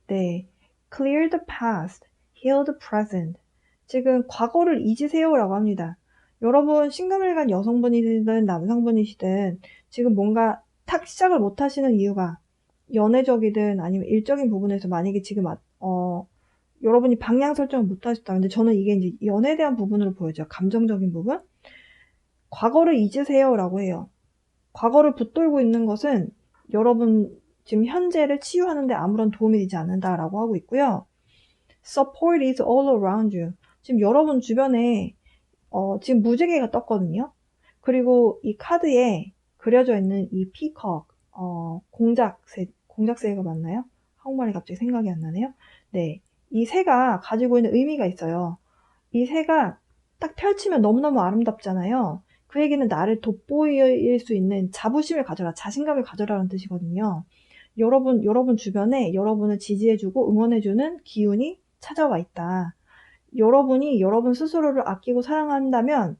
네, Clear the past, heal the present. 지금 과거를 잊으세요라고 합니다. 여러분 신금일간 여성분이시든 남성분이시든 지금 뭔가 탁 시작을 못 하시는 이유가 연애적이든 아니면 일적인 부분에서 만약에 지금 여러분이 방향 설정을 못 하셨다. 근데 저는 이게 이제 연애에 대한 부분으로 보여져요. 감정적인 부분. 과거를 잊으세요라고 해요. 과거를 붙들고 있는 것은 여러분 지금 현재를 치유하는데 아무런 도움이 되지 않는다라고 하고 있고요. Support is all around you. 지금 여러분 주변에 지금 무지개가 떴거든요. 그리고 이 카드에 그려져 있는 이 피커, 공작새가 맞나요? 한국말이 갑자기 생각이 안 나네요. 네. 이 새가 가지고 있는 의미가 있어요. 이 새가 딱 펼치면 너무너무 아름답잖아요. 그 얘기는 나를 돋보일 수 있는 자부심을 가져라, 자신감을 가져라라는 뜻이거든요. 여러분 주변에 여러분을 지지해주고 응원해주는 기운이 찾아와 있다. 여러분이 여러분 스스로를 아끼고 사랑한다면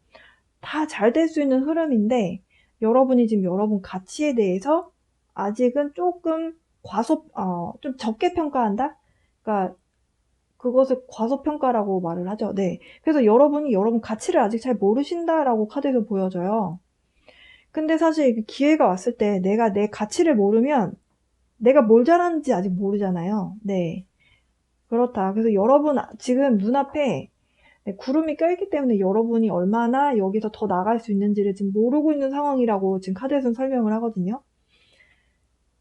다 잘 될 수 있는 흐름인데 여러분이 지금 여러분 가치에 대해서 아직은 조금 좀 적게 평가한다? 그러니까 그것을 과소평가라고 말을 하죠. 네. 그래서 여러분이 여러분 가치를 아직 잘 모르신다라고 카드에서 보여져요. 근데 사실 기회가 왔을 때 내가 내 가치를 모르면 내가 뭘 잘하는지 아직 모르잖아요. 네. 그렇다. 그래서 여러분 지금 눈앞에 구름이 껴있기 때문에 여러분이 얼마나 여기서 더 나갈 수 있는지를 지금 모르고 있는 상황이라고 지금 카드에서는 설명을 하거든요.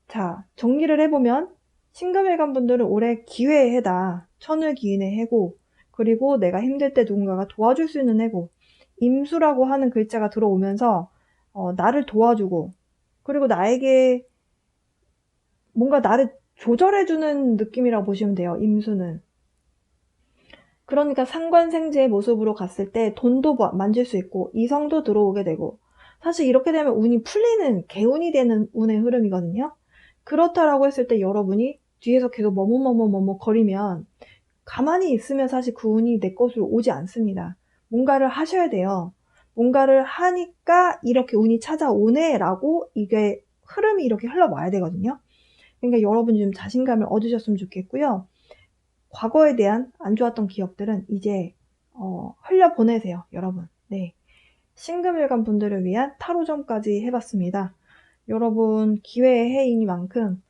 자, 정리를 해보면 신금일간 분들은 올해 기회의 해다. 천을기인의 해고, 그리고 내가 힘들 때 누군가가 도와줄 수 있는 해고, 임수라고 하는 글자가 들어오면서 나를 도와주고, 그리고 나에게 뭔가 나를 조절해주는 느낌이라고 보시면 돼요. 임수는. 그러니까 상관생재의 모습으로 갔을 때 돈도 만질 수 있고 이성도 들어오게 되고, 사실 이렇게 되면 운이 풀리는, 개운이 되는 운의 흐름이거든요. 그렇다라고 했을 때 여러분이 뒤에서 계속 머뭇머뭇 거리면 가만히 있으면 사실 그 운이 내 것으로 오지 않습니다. 뭔가를 하셔야 돼요. 뭔가를 하니까 이렇게 운이 찾아오네 라고 이게 흐름이 이렇게 흘러와야 되거든요. 그러니까 여러분이 좀 자신감을 얻으셨으면 좋겠고요. 과거에 대한 안 좋았던 기억들은 이제 흘려보내세요, 여러분. 네. 신금일간 분들을 위한 타로점까지 해봤습니다. 여러분 기회의 해이니만큼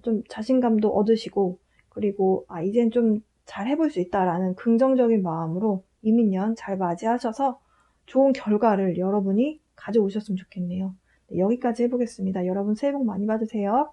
좀 자신감도 얻으시고, 그리고 이젠 좀 잘 해볼 수 있다라는 긍정적인 마음으로 이민년 잘 맞이하셔서 좋은 결과를 여러분이 가져오셨으면 좋겠네요. 네, 여기까지 해보겠습니다. 여러분 새해 복 많이 받으세요.